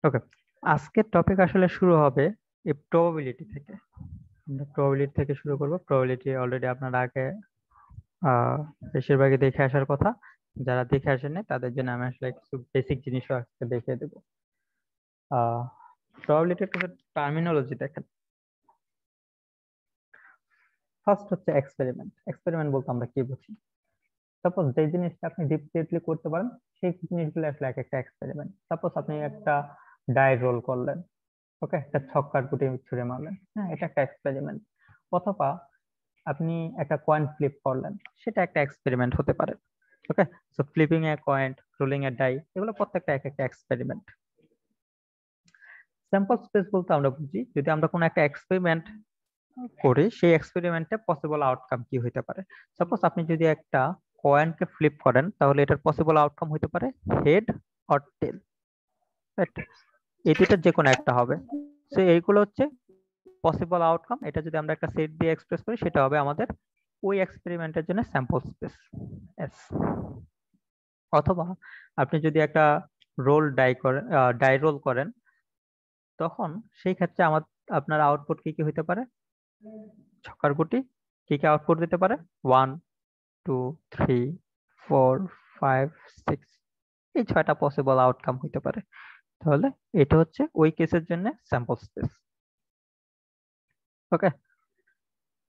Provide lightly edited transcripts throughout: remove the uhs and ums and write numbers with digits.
ওকে, আজকের টপিক আসলে শুরু হবে এই প্রবাবিলিটি থেকে। আমরা প্রবাবিলিটি থেকে শুরু করব। প্রবাবিলিটি অলরেডি আপনারা আগে বেশিরভাগই দেখে আসার কথা। যারা দেখে আসেননি তাদের জন্য আমি আসলে কিছু বেসিক জিনিসও আজকে দেখিয়ে দেবো। প্রবাবিলিটির কিছু টার্মিনোলজি দেখেন। ফার্স্ট হচ্ছে এক্সপেরিমেন্ট। এক্সপেরিমেন্ট বলতে আমরা কি বুঝি? সাপোজ যে জিনিসটা আপনি রিপিটেডলি করতে পারেন সেই জিনিসগুলো আসলে এক একটা এক্সপেরিমেন্ট। সাপোজ আপনি একটা ডাই রোল করলেন, ওকে, একটা ছক্কার গুটি ছুঁড়ে মারলেন, হ্যাঁ, এটা একটা এক্সপেরিমেন্ট। অথবা আপনি একটা কয়েন ফ্লিপ করলেন, সেটা একটা এক্সপেরিমেন্ট হতে পারে। Okay, so flipping a coin, rolling a die, এগুলো প্রত্যেকটা এক একটা এক্সপেরিমেন্ট। স্যাম্পল স্পেস বলতে আমরা বুঝি যদি আমরা কোনো একটা এক্সপেরিমেন্ট করি সেই এক্সপেরিমেন্টে পসিবল আউটকাম কি হতে পারে। সাপোজ আপনি যদি একটা কয়েনকে ফ্লিপ করেন তাহলে এটার পসিবল আউটকাম হতে পারে হেড অর টেল, রাইট? এই দুইটার যে কোনো একটা হবে। সো এইগুলো হচ্ছে পসিবল আউটকাম। এটা যদি আমরা একটা সেট দিয়ে এক্সপ্রেস করি সেটা হবে আমাদের ওই এক্সপেরিমেন্টের জন্য স্যাম্পল স্পেস এস। অথবা আপনি যদি একটা ডাই রোল করেন তখন সেই ক্ষেত্রে আপনার আউটপুট কি কি হতে পারে? ছক্কার গুটি কি কি আউটপুট দিতে পারে? 1 2 3 4 5 6, এই 6টা পসিবল আউটকাম হতে পারে। তাহলে এটা হচ্ছে ওই কেসের জন্য স্যাম্পল স্পেস। ওকে,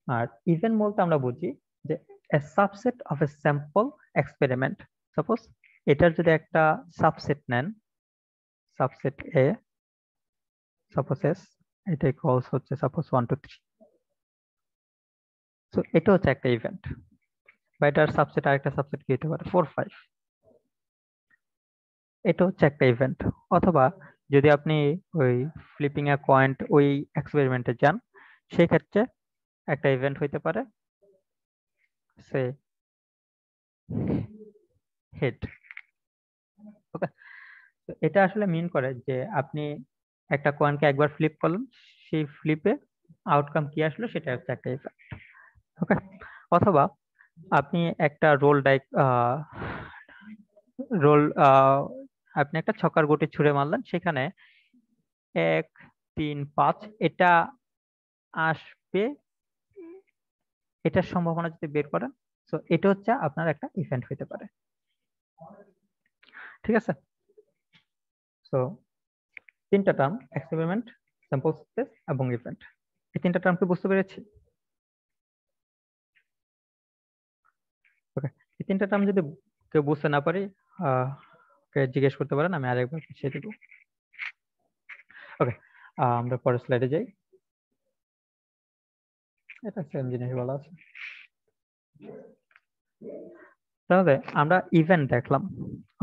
আর ইভেন্ট বলতে আমরা বুঝি যে a subset of a sample experiment. Suppose এটার যদি একটা সাবসেট নেন, সাবসেট এ, সাপোজ এস, এটা ইকুয়ালস হচ্ছে সাপোজ 1 2 3, সো এটা হচ্ছে একটা ইভেন্ট। বা এটার সাবসেট আরেকটা সাবসেট কি হতে পারে? 4 5, এটা হচ্ছে একটা ইভেন্ট। অথবা যদি আপনি ওই ফ্লিপিং এ কয়েন্ট ওই এক্সপেরিমেন্টে যান সেই ক্ষেত্রে একটা ইভেন্ট হইতে পারে সে হেড। ওকে, তো এটা আসলে মিন করে যে আপনি একটা কয়েনকে একবার ফ্লিপ করলেন, সেই ফ্লিপে আউটকাম কি আসলো সেটা হচ্ছে একটা ইফেক্ট। ওকে, অথবা আপনি একটা রোল আপনি একটা ছক্কার গুটি ছুঁড়ে মারলেন, সেখানে 1 3 5 এটা আসবে, এটার সম্ভাবনা যদি বের করেন, তো এটা হচ্ছে আপনার একটা ইভেন্ট হইতে পারে। ঠিক আছে, সো তিনটা টার্ম, এক্সপেরিমেন্ট, স্যাম্পল স্পেস এবং ইভেন্ট, এই তিনটা টার্মকে বুঝতে পেরেছি। ওকে, এই তিনটা টার্ম যদি কেউ বুঝতে না পারি জিজ্ঞেস করতে পারেন, আমি আরেকবার বুঝিয়ে দেবো। ওকে, আমরা পরের স্লাইডে যাই। এটা সেম জিনিস বলা আছে। তাহলে আমরা ইভেন্ট দেখলাম,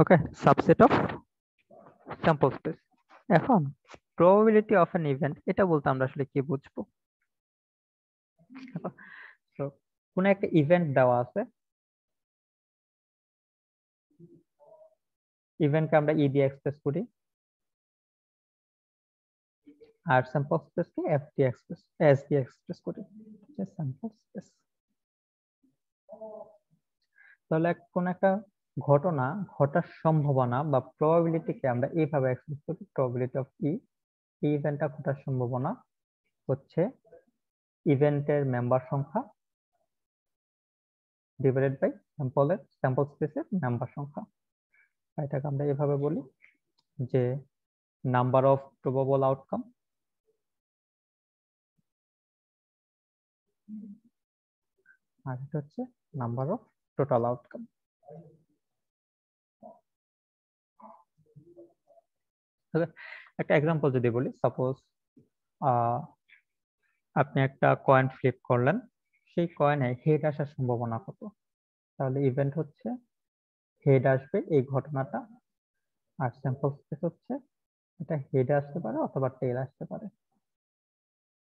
ওকে, সাবসেট অফ স্যাম্পল স্পেস। এখন প্রবাবিলিটি অফ অ্যান ইভেন্ট, এটা বলতে আমরা আসলে কি বুঝবো? তো কোন একটা ইভেন্ট দেওয়া আছে, ইভেন্টকে আমরা ই দিয়ে এক্সপ্রেস করি আর স্যাম্পল স্পেসকে এস দিয়ে এক্সপ্রেস করি, স্যাম্পল স্পেস। তাহলে কোন একটা ঘটনা ঘটার সম্ভাবনা বা প্রবাবিলিটিকে আমরা এইভাবে এক্সপ্রেস করি, প্রবাবিলিটি অফ ই। এই ইভেন্টটা ঘটার সম্ভাবনা হচ্ছে ইভেন্টের মেম্বার সংখ্যা ডিভাইডেড বাই স্যাম্পল স্পেসের মেম্বার সংখ্যা। এটাকে আমরা এভাবে বলি যে নাম্বার অফ প্রবাবল আউটকাম আর এটা হচ্ছে নাম্বার অফ টোটাল আউটকাম। একটা এক্সাম্পল যদি বলি, সাপোজ আপনি একটা কয়েন ফ্লিপ করলেন, সেই কয়েনে হেড আসার সম্ভাবনা কত? তাহলে ইভেন্ট হচ্ছে হেড আসবে এই ঘটনাটা, আর স্যাম্পল স্পেস হচ্ছে এটা হেড আসতে পারে অথবা টেল আসতে পারে।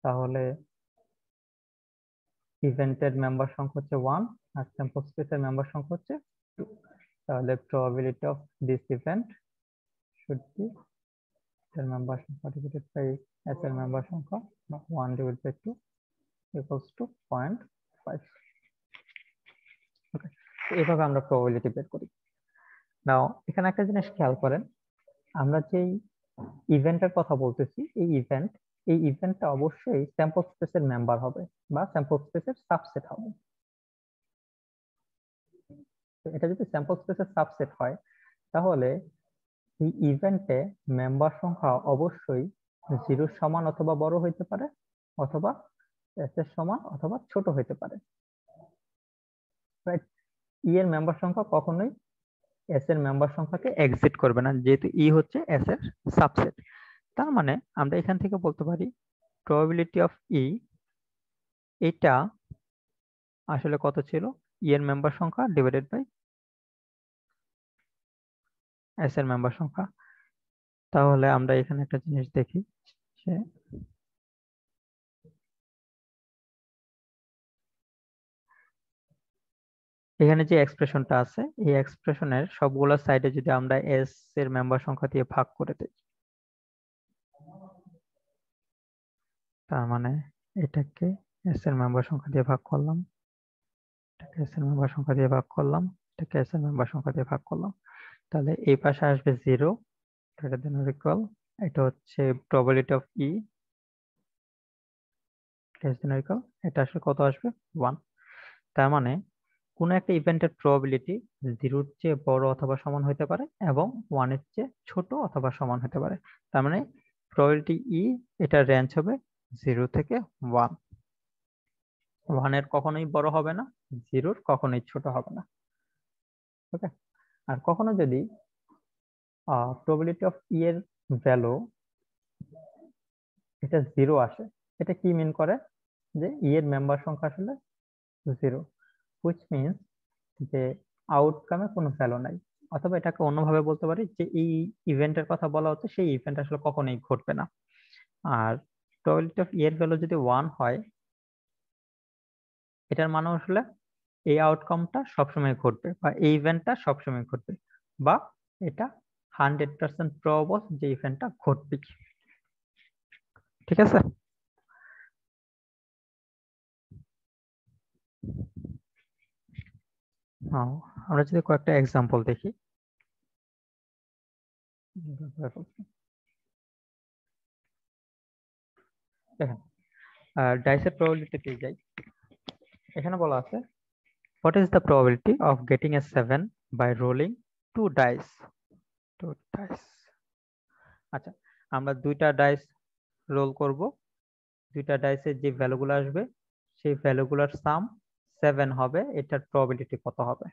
তাহলে ইভেন্টের মেম্বার সংখ্যা হচ্ছে 1 আর স্যাম্পল স্পেসের মেম্বার সংখ্যা হচ্ছে 2। তাহলে probability of this event should be এর মেম্বার সংখ্যা ডিভাইডেড বাই এস এর মেম্বার সংখ্যা, 1 ডিভাইডেড বাই 2 ইকুয়ালস টু 0.5। ওকে, এইভাবে আমরা প্রবাবিলিটি বের করি। নাও এখানে একটা জিনিস খেয়াল করেন, আমরা যেই ইভেন্টের কথা বলতেছি, এই ইভেন্টটা অবশ্যই স্যাম্পল স্পেসের মেম্বার হবে বা স্যাম্পল স্পেসের সাবসেট হবে। তো এটা যদি স্যাম্পল স্পেসের সাবসেট হয় তাহলে এই ইভেন্টে মেম্বার সংখ্যা অবশ্যই 0 সমান অথবা বড় হইতে পারে, অথবা s এর সমান অথবা ছোট হইতে পারে। রাইট? ই এর মেম্বার সংখ্যা কখনোই এস এর মেম্বার সংখ্যাকে এক্সিট করবে না, যেহেতু ই হচ্ছে এস এর সাবসেট। তার মানে আমরা এখান থেকে বলতে পারি প্রবাবিলিটি অফ ই এটা আসলে কত ছিল, ই এর মেম্বার সংখ্যা ডিভাইডেড বাই এস এর মেম্বার সংখ্যা। তাহলে আমরা এখানে একটা জিনিস দেখি, যে এখানে যে এক্সপ্রেশনটা আছে এই এক্সপ্রেশনের সবগুলো সাইডে যদি আমরা এস এর মেম্বার সংখ্যা দিয়ে ভাগ করে দিই, তার মানে এটাকে এস এর মেম্বার সংখ্যা দিয়ে ভাগ করলাম, এটাকে এস এর মেম্বার সংখ্যা দিয়ে ভাগ করলাম, এটাকে এস এর মেম্বার সংখ্যা দিয়ে ভাগ করলাম, তাহলে এই পাশে আসবে 0 গ্রেটার দেন অর ইকুয়াল, এটা হচ্ছে probability of E less than or equal, এটা আসলে কত আসবে 1। তার মানে কোন একটা ইভেন্টের প্রবাবিলিটি 0-র চেয়ে বড় অথবা সমান হতে পারে এবং 1-এর চেয়ে ছোট অথবা সমান হতে পারে। তার মানে প্রবাবিলিটি ই এটার রেঞ্জ হবে 0 থেকে 1। 1-এর কখনোই বড় হবে না, 0-র কখনোই ছোট হবে না। ওকে, আর কখনো যদি প্রবাবিলিটি অফ ই এর ভ্যালু এটা 0 আসে, এটা কি মিন করে যে ই এর মেম্বার সংখ্যা আসলে 0, হুইচ মিনস যে আউটকামে কোনো ভ্যালু নাই। অথবা এটাকে অন্যভাবে বলতে পারি যে এই ইভেন্টের কথা বলা হচ্ছে, সেই ইভেন্ট আসলে কখনোই ঘটবে না। আর প্রবাবিলিটি অফ এর ভ্যালু যদি 1 হয়, এটার মানে আসলে এই আউটকামটা সবসময় ঘটবে বা এই ইভেন্টটা সবসময় ঘটবে, বা এটা 100% প্রবাবল যে ইভেন্টটা ঘটবে। ঠিক আছে? আমরা যদি কয়েকটা এক্সাম্পল দেখি, দেখেন ডাইসের প্রবাবিলিটিতে যাই। এখানে বলা আছে what is the probability of getting a 7 by rolling 2 dice? 2 dice। আচ্ছা, আমরা দুইটা ডাইস রোল করব, দুইটা ডাইসের যে ভ্যালুগুলো আসবে সেই ভ্যালুগুলোর সাম 7 হবে, এটার প্রবাবিলিটি কত হবে?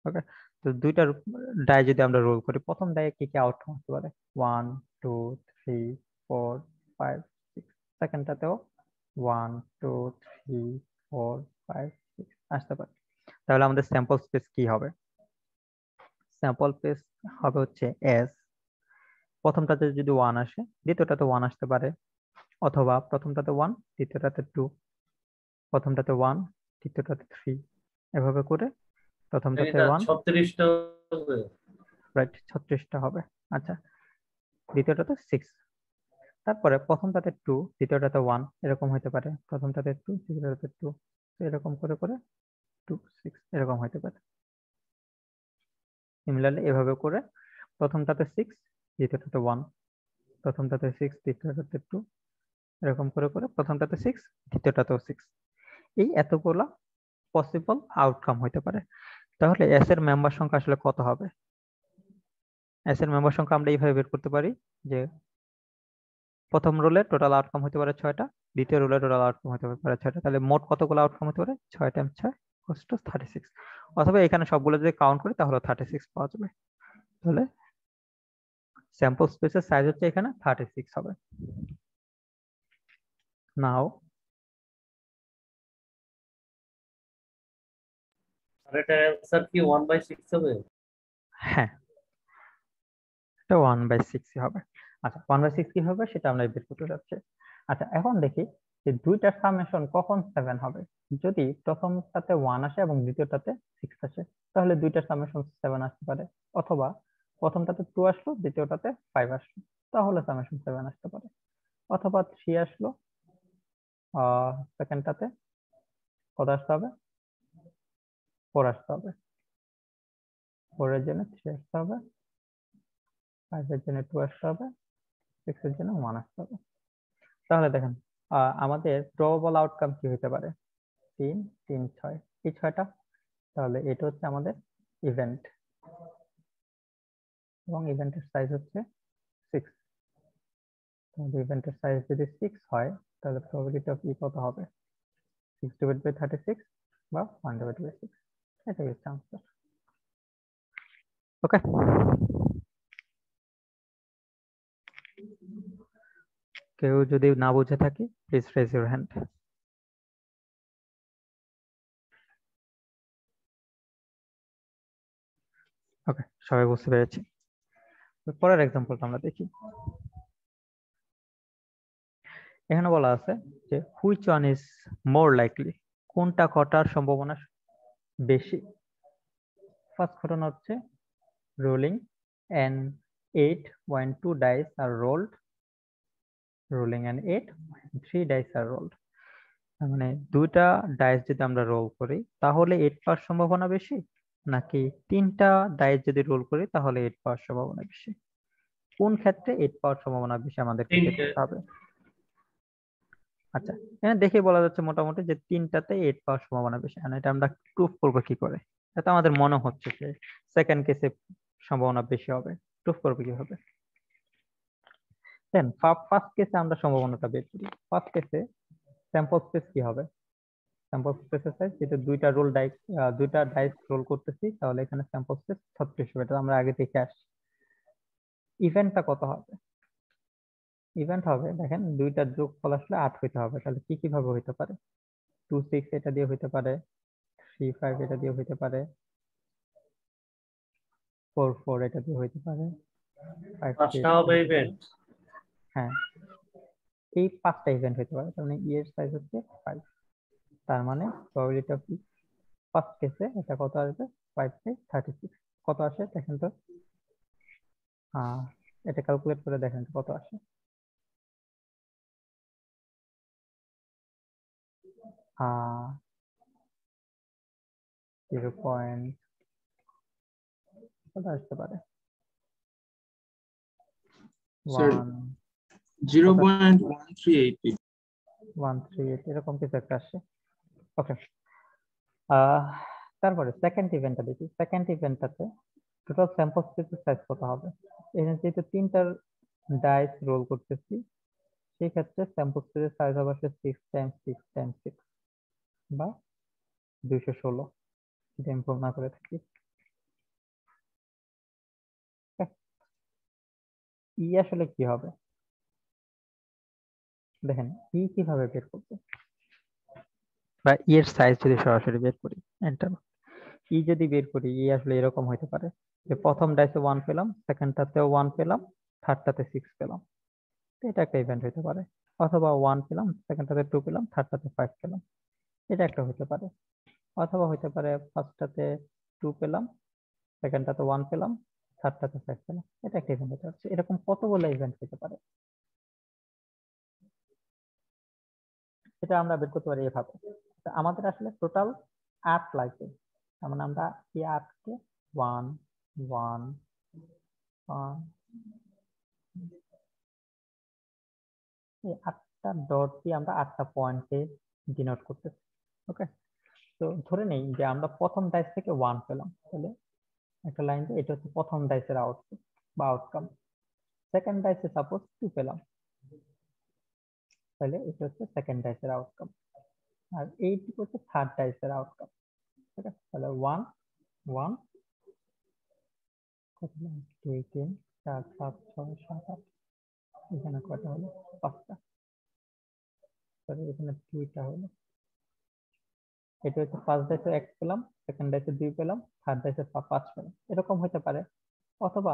ওকে, তো দুইটা ডাই যদি আমরা রোল করি, প্রথম ডাইয়ে কি কি আউটকাম আসতে পারে? 1 2 3 4 5 6। সেকেন্ডটাতেও 1 2 3 4 5 6 আসতে পারে। তাহলে আমাদের স্যাম্পল স্পেস কি হবে? স্যাম্পল স্পেস হবে হচ্ছে এস। প্রথমটাতে যদি 1 আসে, দ্বিতীয়টাতে 1 আসতে পারে, অথবা প্রথমটাতে 1 দ্বিতীয়টাতে 2, প্রথমটাতে 1 দ্বিতীয়টাতে 3, এভাবে করে প্রথমটাতে 1 36টা হবে। রাইট, 36টা হবে। আচ্ছা, দ্বিতীয়টাতে 6, তারপরে প্রথমটাতে 2 দ্বিতীয়টাতে 1 এরকম হতে পারে, প্রথমটাতে 2 দ্বিতীয়টাতে 2, এরকম করে করে 2 6 এরকম হতে পারে। সিমিলারলি এভাবে করে প্রথমটাতে 6 দ্বিতীয়টাতে 1, প্রথমটাতে 6 দ্বিতীয়টাতে 2, এরকম করে করে প্রথমটাতে 6 দ্বিতীয়টাতেও 6। এই এতগুলা পসিবল আউটকাম হতে পারে। তাহলে এস এর মেম্বার সংখ্যা আসলে কত হবে? এস এর মেম্বার সংখ্যা আমরা এইভাবে বের করতে পারি যে প্রথম রোলে টোটাল আউটকাম হতে পারে 6টা, দ্বিতীয় রোলে টোটাল আউটকাম হতে পারে 6টা, তাহলে মোট কতগুলো আউটকাম হতে পারে? 6 টাইমস 6 ইকুয়ালস টু 36। অথবা এখানে সবগুলো যদি কাউন্ট করি তাহলে 36 পাওয়া যাবে। তাহলে স্যাম্পল স্পেসের সাইজ হচ্ছে এখানে 36 হবে। নাও আর এটা অ্যানসার কি 1/6 হবে? হ্যাঁ, এটা 1/6 হবে। আচ্ছা, 1/6 কি হবে সেটা আমরা বের করতে যাচ্ছি। আচ্ছা, এখন দেখি যে দুইটার সামেশন কখন 7 হবে। যদি প্রথমটাতে 1 আসে এবং দ্বিতীয়টাতে 6 আসে, তাহলে দুইটার সামেশন 7 আসতে পারে। অথবা প্রথমটাতে 2 আসলো দ্বিতীয়টাতে 5 আসলো, তাহলে সামেশন 7 আসতে পারে। অথবা 3 আসলো সেকেন্ডটাতে, কত আসতে হবে? 4 আসতে হবে, 4 এর জন্য 3 আসতে হবে, 5 এর জন্য 2 আসতে হবে, 6 এর জন্য 1 আসতে হবে। তাহলে দেখেন আমাদের প্রবাবল আউটকাম কি হতে পারে? 3 3 6, এই 6টা। তাহলে এটা হচ্ছে আমাদের ইভেন্ট, এবং ইভেন্টের সাইজ হচ্ছে 6। তাহলে ইভেন্টের সাইজ যদি 6 হয়, তাহলে প্রবাবিলিটি অফ ই কত হবে? 6 ডিভাইড বাই 36 বা 1 ডিভাইড বাই 6। এটাই হচ্ছে আনসার। ওকে, কেউ যদি না বুঝে থাকে প্লিজ রেজ ইউর হ্যান্ড। ওকে, সবাই বুঝতে পেরেছি। পরের এক্সাম্পলটা আমরা দেখি। এখানে বলা আছে যে which one is more likely, কোনটা ঘটার সম্ভাবনা বেশি। ফার্স্ট ঘটনা হচ্ছে rolling and 8 when 2 dice are rolled, rolling and 8 when 3 dice are rolled। তার মানে দুইটা ডাইস যদি আমরা রোল করি তাহলে 8 পাওয়ার সম্ভাবনা বেশি, নাকি 3টা ডাইস যদি রোল করি তাহলে 8 পাওয়ার সম্ভাবনা বেশি? কোন ক্ষেত্রে 8 পাওয়ার সম্ভাবনা বেশি আমাদেরকে চেক করতে হবে। আচ্ছা, এখানে দেখে বলা যাচ্ছে মোটামুটি যে 3টাতে 8 পাওয়ার সম্ভাবনা বেশি। আর এটা আমরা প্রুফ করবো কি করে? এটা আমাদের মনে হচ্ছে যে সেকেন্ড কেসে সম্ভাবনা বেশি হবে। প্রুফ করবো কিভাবে? দেন ফার্স্ট কেসে আমরা সম্ভাবনাটা বের করি। ফার্স্ট কেসে স্যাম্পল স্পেস কি হবে? স্যাম্পল স্পেসের সাইজ যেটা দুইটা ডাইস রোল করতেছি, তাহলে এখানে স্যাম্পল স্পেস 36 হবে, এটা আমরা আগে দেখে আসছি। ইভেন্টটা কত হবে? ইভেন্ট হবে, দেখেন দুইটার যোগফল আসলে 8 হইতে হবে। তাহলে কি কিভাবে হইতে পারে? 2 6 এটা দিয়ে হইতে পারে, 3 5 এটা দিয়ে হইতে পারে, 4 4 এটা দিয়ে হইতে পারে, 5 3 পাঁচটা এটা দিয়ে হবে হইতে পারে। ইভেন্ট। হ্যাঁ, এই 5টা ইভেন্ট হইতে পারে। তার মানে ই এর সাইজ হচ্ছে 5। তার মানে প্রবাবিলিটি অফ ফার্স্ট কেসে এটা কত আসবে? 5 বাই 36। কত আসে দেখেন তো, এটা ক্যালকুলেট করে দেখেন তো কত আসে। 0 পয়েন্ট কত আসতে পারে? স্যার 1 0.138 138 এরকম কিছু একটা আসছে। ওকে, তারপরে সেকেন্ড ইভেন্টটা দেখি। সেকেন্ড ইভেন্টটাতে টোটাল স্যাম্পল স্পেসের সাইজ কত হবে? এখানে যেহেতু 3টার ডাইস রোল করতেছি, সেই ক্ষেত্রে স্যাম্পল স্পেসের সাইজ হবে 6 টাইমস 6 টাইমস 6 বা 216, যদি আমি ভুল না করে থাকি। ই আসলে কি হবে দেখেন, ই কিভাবে বের করবো, বা ই এর সাইজ যদি সরাসরি বের করি, এন্টার ই যদি বের করি, ই আসলে এরকম হতে পারে যে প্রথম ডাইসে 1 পেলাম, সেকেন্ডটাতেও 1 পেলাম, থার্ডটাতে 6 পেলাম। তো এটা একটা ইভেন্ট হতে পারে। অথবা 1 পেলাম, সেকেন্ডটাতে 2 পেলাম, থার্ডটাতে 5 পেলাম, এটা একটা হতে পারে। অথবা হতে পারে ফার্স্টটাতে 2 পেলাম, সেকেন্ডটাতে 1 পেলাম, থার্ডটাতে 5 পেলাম, এটা একটা ইভেন্ট হতে পারে। এরকম কতগুলো ইভেন্ট হতে পারে, এটা আমরা বের করতে পারি এভাবে। তো আমাদের আসলে টোটাল 8 লাগবে। তার মানে আমরা এই 8কে 1 1 এই 8টা ডট দিয়ে আমরা 8টা পয়েন্টে ডিনোট করতেছি। ওকে, তো ধরে নেই যে আমরা প্রথম ডাইস থেকে 1 পেলাম, তাহলে একটা লাইন দিয়ে এটা হচ্ছে প্রথম ডাইসের আউটপুট বা আউটকাম। সেকেন্ড ডাইসে সাপোজ 2 পেলাম, তাহলে এটা হচ্ছে সেকেন্ড ডাইসের আউটকাম। আর এইটুকু হচ্ছে থার্ড ডাইসের আউটকাম। ঠিক আছে, তাহলে 1 1 কত, 2 3 4 5 6 7 8, এখানে কয়টা হলো? 5টা। তাহলে এখানে 2টা হলো। এটা হচ্ছে ফার্স্ট ডাইসে 1 পেলাম, সেকেন্ড ডাইসে 2 পেলাম, থার্ড ডাইসে 5 পেলাম, এরকম হতে পারে। অথবা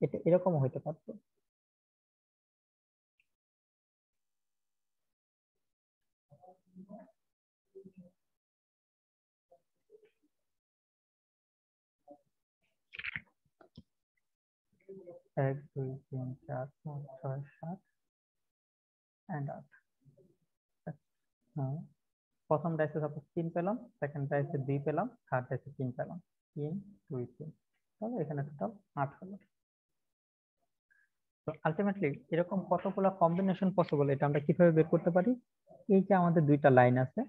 এটা এরকমও হতে পারতো, এক দুই তিন চার পাঁচ ছয় সাত এন্ড 8। প্রথম ডাইসে সাপোজ 3 পেলাম, সেকেন্ড ডাইসে 2 পেলাম, থার্ড ডাইসে 3 পেলাম, 3 2 3, তাহলে এখানে টোটাল 8 হলো। তো আলটিমেটলি এরকম কতগুলো কম্বিনেশন পসিবল এটা আমরা কিভাবে বের করতে পারি? এই যে আমাদের দুইটা লাইন আছে,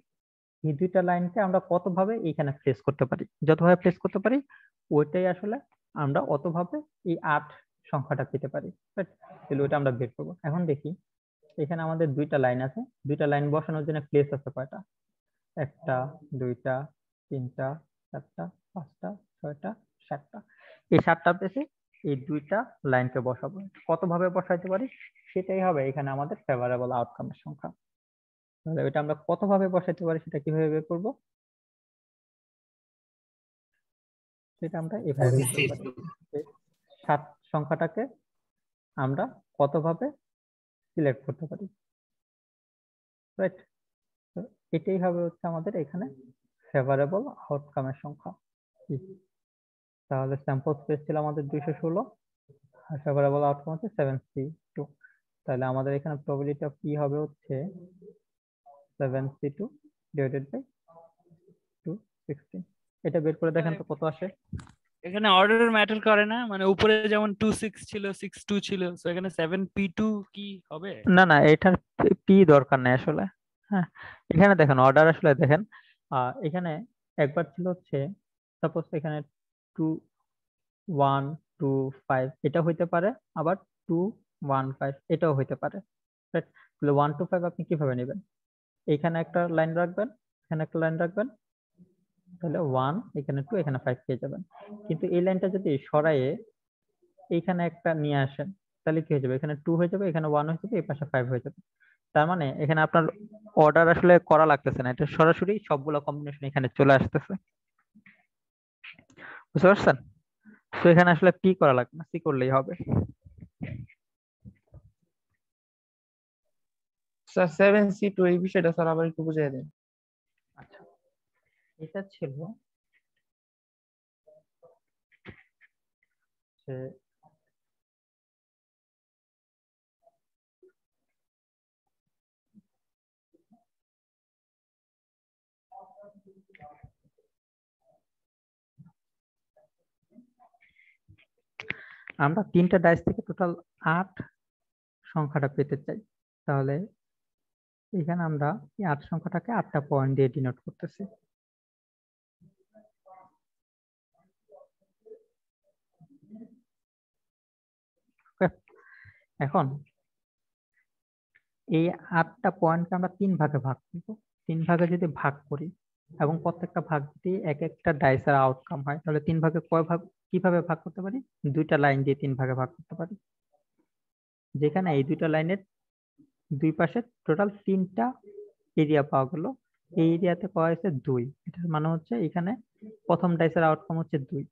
এই দুইটা লাইনকে আমরা কতভাবে এইখানে প্লেস করতে পারি, যতভাবে প্লেস করতে পারি ওইটাই আসলে আমরা অতভাবে এই 8 সংখ্যাটা পেতে পারি। Right? তাহলে ওইটা আমরা বের করবো। এখন দেখি এখানে আমাদের দুইটা লাইন আছে, দুইটা লাইন বসানোর জন্য প্লেস আছে কয়টা? একটা, দুইটা, তিনটা, চারটা, পাঁচটা, ছয়টা, সাতটা। এই 7টা প্লেসে এই দুইটা লাইনকে বসাবো। কতভাবে বসাইতে পারি সেটাই হবে এখানে আমাদের ফেভারেবল আউটকামের সংখ্যা। তাহলে এটা আমরা কতভাবে বসাইতে পারি সেটা কিভাবে বের করবো সেটা আমরা এভাবে বের করতে পারি। 7 সংখ্যাটাকে আমরা কতভাবে সিলেক্ট করতে পারি, রাইট? তো এটাই হবে হচ্ছে আমাদের এখানে ফেভারেবল আউটকামের সংখ্যা। তাহলে স্যাম্পল স্পেস ছিল আমাদের 216 আর ফেভারেবল আউটকাম হচ্ছে 7C2। তাহলে আমাদের এখানে প্রবাবিলিটি অফ ই হবে হচ্ছে 7C2 ডিভাইডেড বাই 216। এটা বের করে দেখেন তো কত আসে। এখানে অর্ডার ম্যাটার করে না, মানে উপরে যেমন 26 ছিল 62 ছিল, তো এখানে 7P2 কি হবে? না না, এটার পি দরকার নেই আসলে। হ্যাঁ, এখানে দেখেন অর্ডার আসলে দেখেন এখানে একবার ছিল হচ্ছে সাপোজ এখানে 2 1 2 5 এটা হইতে পারে, আবার 2 1 5 এটাও হইতে পারে। Right? তাহলে 1 2 5 আপনি কিভাবে নেবেন? এখানে একটা লাইন রাখবেন, এখানে একটা লাইন রাখবেন, তাহলে 1 এখানে 2 এখানে 5 পেয়ে যাবেন। কিন্তু এই লাইনটা যদি সরাইয়ে এইখানে একটা নিয়ে আসেন তাহলে কি হয়ে যাবে? এখানে 2 হয়ে যাবে, এখানে 1 হয়ে যাবে, এই পাশে 5 হয়ে যাবে। তার মানে এখানে আপনার অর্ডার আসলে করা লাগতেছে না, এটা সরাসরি সবগুলো কম্বিনেশন এখানে চলে আসতেছে। বুঝতে পারছেন? তো এখানে আসলে পি করা লাগবে না, সি করলেই হবে। স্যার 7C2 এই বিষয়টা স্যার আবার একটু বুঝিয়ে দেন। আচ্ছা, এটা ছিল যে আমরা 3টা ডাইস থেকে টোটাল 8 সংখ্যাটা পেতে চাই। তাহলে এখানে আমরা এই 8 সংখ্যাটাকে 8টা পয়েন্ট দিয়ে ডিনোট করতেছি। Okay? এখন এই 8টা পয়েন্টকে আমরা 3 ভাগে ভাগ করব। 3 ভাগে যদি ভাগ করি এবং প্রত্যেকটা ভাগ যদি এক একটা ডাইসের আউটকাম হয়, তাহলে 3 ভাগে কয় ভাগ কিভাবে ভাগ করতে পারি? দুইটা লাইন দিয়ে 3 ভাগে ভাগ করতে পারি। যেখানে এই দুইটা লাইনের দুই পাশে টোটাল 3টা এরিয়া পাওয়া গেল। এই এরিয়াতে পাওয়া হয়েছে 2, এটার মানে হচ্ছে এখানে প্রথম ডাইসের আউটকাম হচ্ছে 2,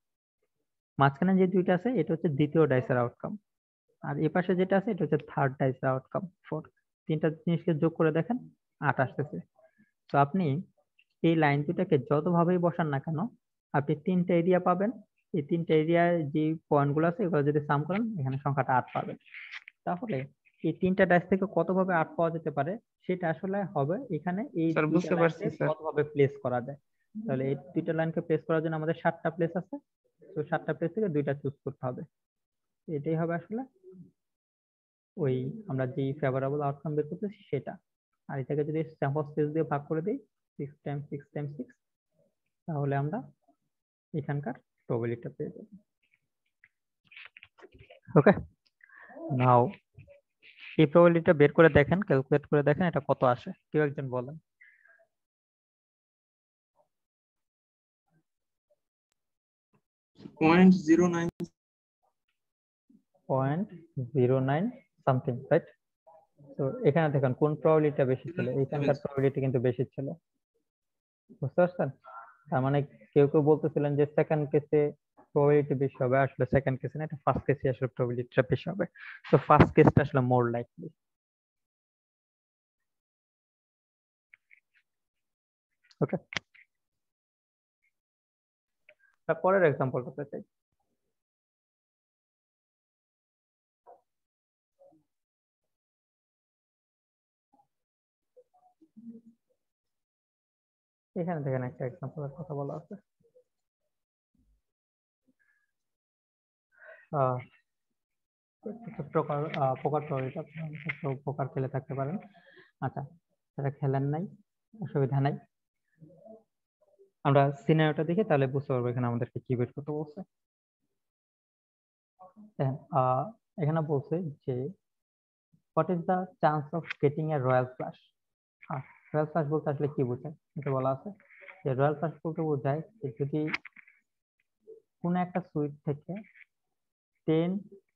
মাঝখানে যে দুইটা আছে এটা হচ্ছে দ্বিতীয় ডাইসের আউটকাম, আর এই পাশে যেটা আছে এটা হচ্ছে থার্ড ডাইসের আউটকাম 4। 3টা জিনিসকে যোগ করে দেখেন 8 আসতেছে। তো আপনি এই লাইন দুটাকে যতভাবেই বসান না কেন আপনি 3টা এরিয়া পাবেন। এই 3টা এরিয়ার যে পয়েন্ট গুলো আছে এগুলো যদি সাম করেন এখানে সংখ্যাটা 8 পাবেন। তাহলে এই 3টা ডাইস থেকে কতভাবে 8 পাওয়া যেতে পারে সেটা আসলে হবে এখানে এই স্যার দুইটা বুঝতে পারছি লাইনকে স্যার। কতভাবে প্লেস করা যায়। তাহলে এই দুইটা লাইনকে প্লেস করার জন্য আমাদের 7টা প্লেস আছে, তো 7টা প্লেস থেকে দুইটা চুজ করতে হবে। এটাই হবে আসলে ওই আমরা যে ফেভারেবল আউটকাম বের করতেছি সেটা। আর এটাকে যদি স্যাম্পল স্পেস দিয়ে ভাগ করে দিই 6 টাইমস 6 টাইমস 6, তাহলে আমরা এখানকার প্রবাবিলিটিটা পেয়ে যাব। ওকে, নাও এই প্রবাবিলিটিটা বের করে দেখেন, ক্যালকুলেট করে দেখেন এটা কত আসে, কেউ একজন বলেন। 0.09 0.09 সামথিং, রাইট? তো এখানে দেখেন কোন প্রবাবিলিটিটা বেশি ছিল, এইখানকার প্রবাবিলিটি কিন্তু বেশি ছিল। বুঝতে পারছেন? তার মানে কেউ কেউ বলতেছিলেন যে সেকেন্ড কেসে প্রবাবিলিটি বেশি হবে, আসলে সেকেন্ড কেসে না, এটা ফার্স্ট কেসে আসলে প্রবাবিলিটিটা বেশি হবে। তো ফার্স্ট কেসটা আসলে মোর লাইকলি। ওকে, পরের এক্সাম্পলটা চাই। এখানে দেখেন একটা এক্সাম্পলের কথা বলা আছে। প্রকার পোকার প্রবলেমটা পোকার খেলে থাকতে পারেন। আচ্ছা, সেটা খেলেন নাই, অসুবিধা নাই। আমরা সিনারিওটা দেখি তাহলে বুঝতে পারবো এখানে আমাদেরকে কি বের করতে বলছে। এখানে বলছে যে what is the chance of getting a royal flush. Royal flush বলতে আসলে কি বোঝায় এটা বলা আছে যে রয়্যাল ফ্লাশ বলতে বোঝায় যে যদি কোন একটা সুইট থেকে 10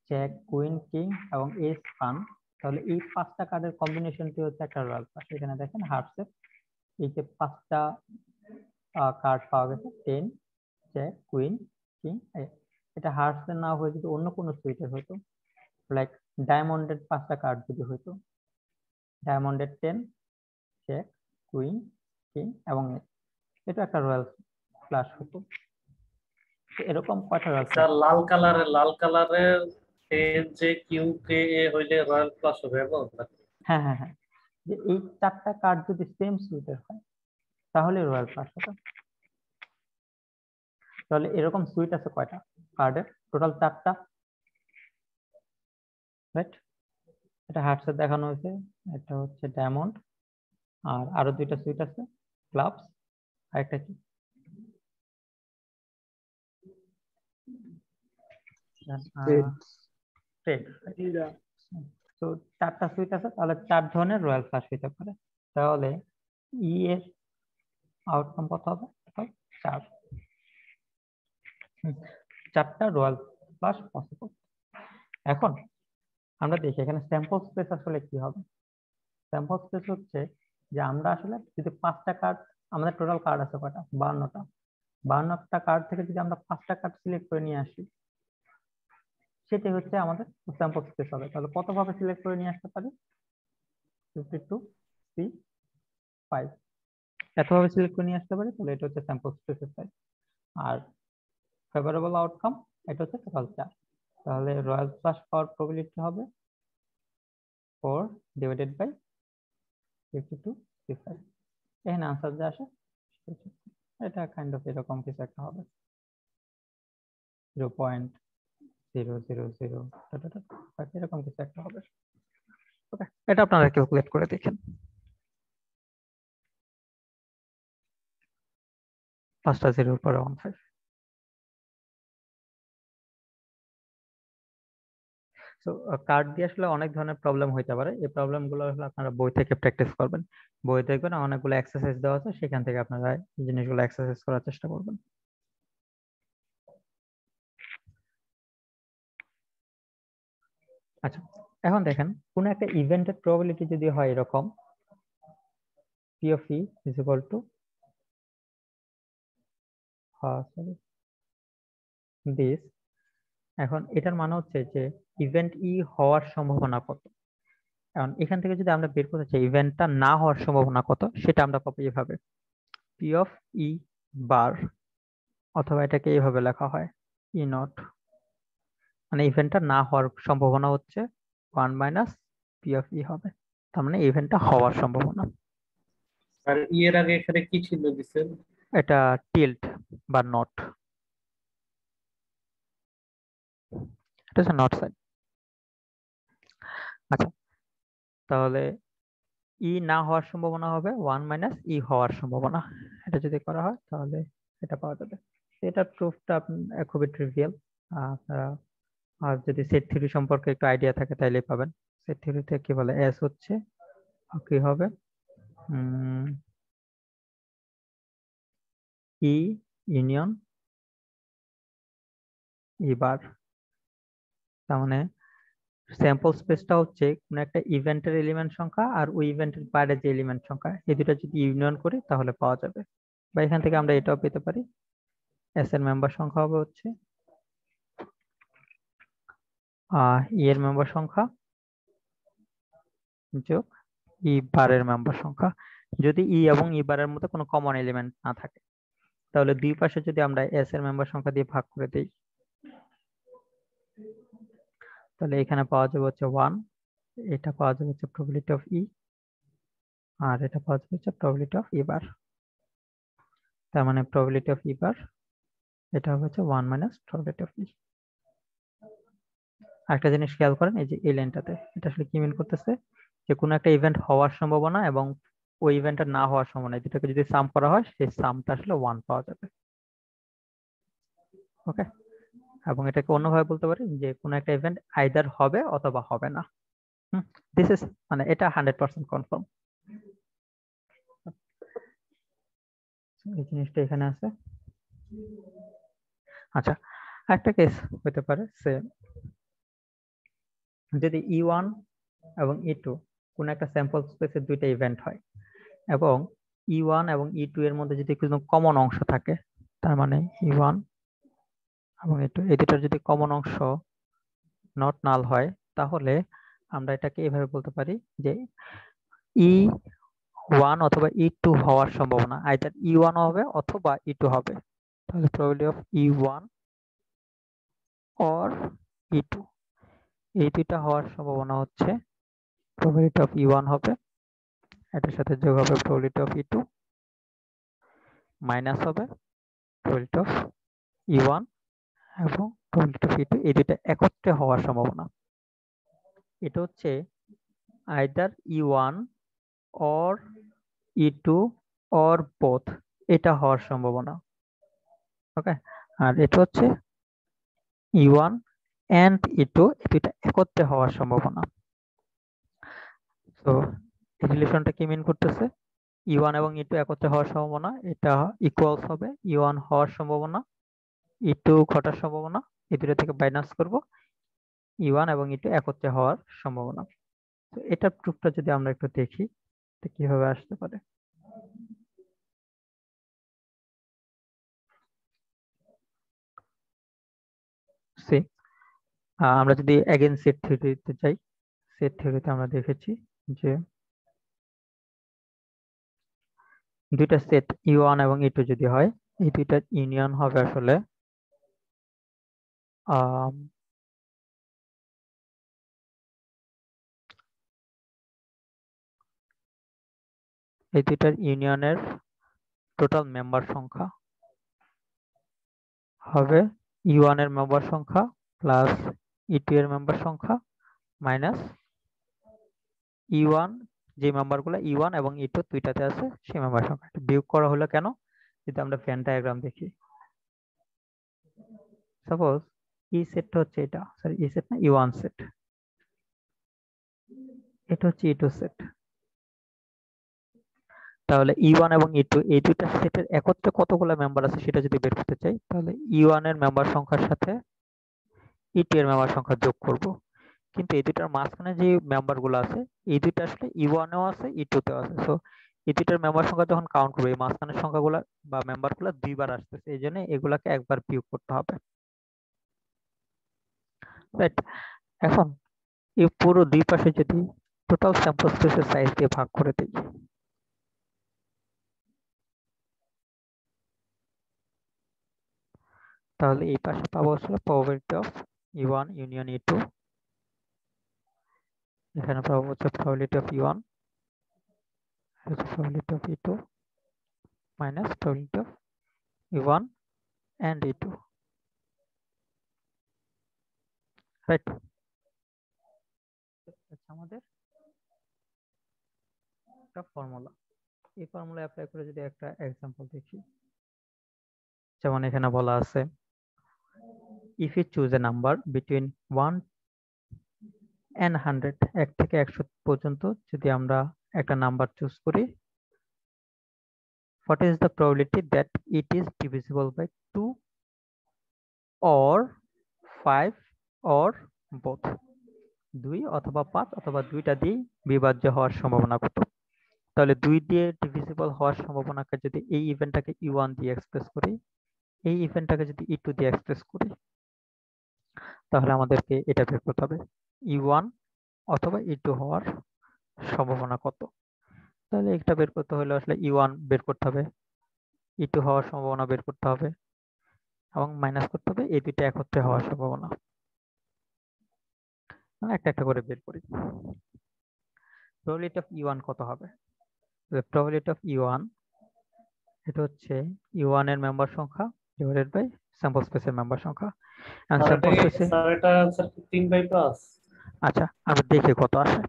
জ্যাক কুইন কিং এবং এস পান, তাহলে এই 5টা কার্ডের কম্বিনেশনটি হচ্ছে একটা রয়্যাল ফ্লাশ। এখানে দেখেন হার্টসের এই যে 5টা কার্ড পাওয়া গেছে, 10 জ্যাক কুইন কিং। এটা হার্টসের না হয়ে যদি অন্য কোনো সুইটের হতো, লাইক ডায়মন্ডের 5টা কার্ড যদি হতো, ডায়মন্ডের 10 জ্যাক কুইন কিং এবং এটা একটা রয়্যাল ফ্লাশ হতো। এরকম কয়টা রয়্যাল স্যার লাল কালারের যে কিউ কে এ হইলে রয়্যাল প্লাস হবে এবং হ্যাঁ হ্যাঁ হ্যাঁ, যে এই 4টা কার্ড যদি সেম সুইটের হয় তাহলে রয়্যাল ফ্লাশ হবে। তাহলে এরকম সুইট আছে কয়টা কার্ডের? টোটাল 4টা, রাইট? এটা হার্টসে দেখানো হয়েছে, এটা হচ্ছে ডায়মন্ড, আর আরো 2টা সুইট আছে, ক্লাবস আর একটা কি ট্রেড। তো 4টা সুইট আছে, তাহলে 4 ধরনের রয়্যাল ফ্লাশ হতে পারে। তাহলে ই এর আউটকাম কত হবে? 4। 4টা রয়্যাল ফ্লাশ পসিবল। এখন আমরা দেখি এখানে স্যাম্পল স্পেস আসলে কি হবে। স্যাম্পল স্পেস হচ্ছে যে আমরা আসলে যদি 5টা কার্ড, আমাদের টোটাল কার্ড আছে কয়টা? 52টা। 52টা কার্ড থেকে যদি আমরা 5টা কার্ড সিলেক্ট করে নিয়ে আসি, সেটাই হচ্ছে আমাদের স্যাম্পল স্পেস হবে। তাহলে কত ভাবে সিলেক্ট করে নিয়ে আসতে পারি? 52 3 5 এতভাবে সিলেক্ট করে নিয়ে আসতে পারি। তাহলে এটা হচ্ছে স্যাম্পল স্পেসের সাইজ। আর ফেভারেবল আউটকাম এটা হচ্ছে টোটাল 4। তাহলে রয়্যাল ফ্লাশ পাওয়ার প্রবাবিলিটি হবে 4 ডিভাইডেড বাই 52 3 5। এখানে আনসার যা আসে এটা কাইন্ড অফ এরকম কিছু একটা হবে, 0.000 এরকম কিছু একটা হবে। ওকে, এটা আপনারা ক্যালকুলেট করে দেখেন। 5টা জিরোর পরে 15। তো কার্ড দিয়ে আসলে অনেক ধরনের প্রবলেম হইতে পারে। এই প্রবলেম গুলো আসলে আপনারা বই থেকে প্র্যাকটিস করবেন। বই দেখবেন অনেকগুলো এক্সারসাইজ দেওয়া আছে, সেখান থেকে আপনারা এই জিনিসগুলো এক্সারসাইজ করার চেষ্টা করবেন। আচ্ছা, এখন দেখেন কোন একটা ইভেন্টের প্রবাবিলিটি যদি হয় এরকম P of E is equal to this, এখন এটার মানে হচ্ছে যে ইভেন্ট ই হওয়ার সম্ভাবনা কত। এখন এখান থেকে যদি আমরা বের করতে চাই ইভেন্টটা না হওয়ার সম্ভাবনা কত, সেটা আমরা পাবো এইভাবে P of E বার, অথবা এটাকে এইভাবে লেখা হয় E নট, মানে ইভেন্টটা না হওয়ার সম্ভাবনা হচ্ছে 1 মাইনাস P of E হবে। তার মানে ইভেন্টটা হওয়ার সম্ভাবনা। আর এর আগে এখানে কি চিহ্ন দিচ্ছেন? এটা টিল্ট বা নট, এটা হচ্ছে নট সাইন। আচ্ছা, তাহলে ই না হওয়ার সম্ভাবনা হবে 1 মাইনাস ই হওয়ার সম্ভাবনা। এটা যদি করা হয় তাহলে এটা পাওয়া যাবে। এটা প্রুফটা খুবই ট্রিভিয়াল। আপনারা আর যদি সেট থিওরি সম্পর্কে একটু আইডিয়া থাকে তাইলে পাবেন। সেট থিওরিতে কি বলে, এস হচ্ছে কি হবে ই ইউনিয়ন ই বার। তার মানে স্যাম্পল স্পেসটা হচ্ছে কোন একটা ইভেন্টের এলিমেন্ট সংখ্যা আর ওই ইভেন্টের বাইরে যে এলিমেন্ট সংখ্যা, এই দুটো যদি ইউনিয়ন করি তাহলে পাওয়া যাবে। বা এখান থেকে আমরা এটাও পেতে পারি, এস এর মেম্বার সংখ্যা হবে হচ্ছে ই এর মেম্বার সংখ্যা যোগ ই বারের মেম্বার সংখ্যা, যদি ই এবং ই বারের মধ্যে কোনো কমন এলিমেন্ট না থাকে। তাহলে দুই পাশে যদি আমরা এস এর মেম্বার সংখ্যা দিয়ে ভাগ করে দিই, তাহলে এখানে পাওয়া যাবে হচ্ছে 1, এটা পাওয়া যাবে হচ্ছে প্রবাবিলিটি অফ ই, আর এটা পাওয়া যাবে হচ্ছে প্রবাবিলিটি অফ ই বার। তার মানে প্রবাবিলিটি অফ ই বার এটা হচ্ছে 1 মাইনাস প্রবাবিলিটি অফ ই। আরেকটা জিনিস খেয়াল করেন, এই যে এই লাইনটাতে এটা আসলে কি মিন করতেছে, যে কোনো একটা ইভেন্ট হওয়ার সম্ভাবনা এবং ওই ইভেন্টটা না হওয়ার সম্ভাবনা, দুটাকে যদি সাম করা হয় সেই সামটা আসলে 1 পাওয়া যাবে। ওকে, এবং এটাকে অন্যভাবে বলতে পারি যে কোনো একটা ইভেন্ট আইদার হবে অথবা হবে না। দিস ইজ মানে এটা 100% কনফার্ম। এই জিনিসটা এখানে আছে। আচ্ছা, একটা কেস হতে পারে সে যদি E1 এবং E2 কোন একটা স্যাম্পল স্পেসে দুইটা ইভেন্ট হয় এবং E1 এবং E2 এর মধ্যে যদি কোনো কমন অংশ থাকে, তার মানে E1 এবং E2 এই দুটার যদি কমন অংশ নট নাল হয়, তাহলে আমরা এটাকে এভাবে বলতে পারি যে E1 অথবা E2 হওয়ার সম্ভাবনা আইদার E1 হবে অথবা E2 হবে। তাহলে probability of E1 or E2, এই দুইটা হওয়ার সম্ভাবনা হচ্ছে প্রবাবিলিটি অফ E1 হবে, এটার সাথে যোগ হবে প্রবাবিলিটি অফ E2 মাইনাস হবে প্রবাবিলিটি অফ E1 এবং প্রবাবিলিটি অফ E2, এই দুইটা একত্রে হওয়ার সম্ভাবনা। এটা হচ্ছে either E1 or E2 or both, এটা হওয়ার সম্ভাবনা। ওকে, আর এটা হচ্ছে E1 এন্ড E2 এই দুইটা একত্রে হওয়ার সম্ভাবনা। তো এই রিলেশনটা কি মিন করতেছে, E1 এবং E2 একত্রে হওয়ার সম্ভাবনা এটা ইকুয়ালস হবে E1 হওয়ার সম্ভাবনা, E2 ঘটার সম্ভাবনা, এই দুটো থেকে মাইনাস করব E1 এবং E2 একত্রে হওয়ার সম্ভাবনা। তো এটার প্রুফটা যদি আমরা একটু দেখি তো কিভাবে আসতে পারে। সি আমরা যদি অ্যাগেন সেট থিওরিতে যাই, সেট থিওরিতে আমরা দেখেছি যে দুইটা সেট E1 এবং E2 যদি হয়, এই দুইটার ইউনিয়ন হবে আসলে এই দুইটার ইউনিয়নের টোটাল মেম্বার সংখ্যা হবে E1 এর মেম্বার সংখ্যা প্লাস E2 এর মেম্বার সংখ্যা মাইনাস E1 যে মেম্বারগুলো E1 এবং E2 দুইটাতে আছে সেই মেম্বার সংখ্যা। বিয়োগ করা হলো কেন, যদি আমরা ভেন ডায়াগ্রাম দেখি, সাপোজ ই সেটটা হচ্ছে এটা, সরি ই সেট না E1 সেট, এটা হচ্ছে E2 সেট। তাহলে E1 এবং E2 এই দুইটা সেটের একত্রে কতগুলো মেম্বার আছে সেটা যদি বের করতে চাই, তাহলে E1 এর মেম্বার সংখ্যার সাথে E2 এর মেম্বার সংখ্যা যোগ করব। কিন্তু এই দুইটার মাঝখানে যে মেম্বার গুলো আছে এই দুইটা আসলে E1 এও আছে E2 তেও আছে। সো এই দুইটার মেম্বার সংখ্যা যখন কাউন্ট করবে এই মাঝখানের সংখ্যাগুলো বা মেম্বার গুলো দুইবার আসতেছে, এই জন্য এগুলাকে একবার বিয়োগ করতে হবে। রাইট, এখন এই পুরো দুই পাশে যদি টোটাল স্যাম্পল স্পেসের সাইজ দিয়ে ভাগ করে দেই, তাহলে এই পাশে পাবো আসলে probability of E1 union E2, এখানে পাবো হচ্ছে probability of E1 probability of E2 minus probability of E1 and E2, right. আমাদের একটা ফর্মুলা, এই ফর্মুলা অ্যাপ্লাই করে যদি একটা এক্সাম্পল দেখি, যেমন এখানে বলা আছে if you choose a number between 1 and 100, 1 থেকে 100 পর্যন্ত যদি আমরা একটা নাম্বার চুজ করি, what is the probability that it is divisible by 2 or 5 or both, 2 অথবা 5 অথবা দুইটা দিয়ে বিভাজ্য হওয়ার সম্ভাবনা কত। তাহলে 2 দিয়ে ডিভিজিবল হওয়ার সম্ভাবনাকে যদি এই ইভেন্টটাকে E1 দিয়ে এক্সপ্রেস করি, এই ইভেন্টটাকে যদি E2 দিয়ে এক্সপ্রেস করি, তাহলে আমাদেরকে এটা বের করতে হবে E1 অথবা E2 হওয়ার সম্ভাবনা কত। তাহলে এটা বের করতে হলে আসলে E1 বের করতে হবে, E2 হওয়ার সম্ভাবনা বের করতে হবে এবং মাইনাস করতে হবে এই দুইটা একত্রে হওয়ার সম্ভাবনা। একটা একটা করে বের করি। প্রবাবিলিটি অফ E1 কত হবে, প্রবাবিলিটি অফ E1 এটা হচ্ছে E1 এর মেম্বার সংখ্যা ডিভাইডেড বাই স্যাম্পল স্পেসের মেম্বার সংখ্যা। And sir sample space A sir এটা आंसर কি 3/5? আচ্ছা আমি দেখি কত আসে।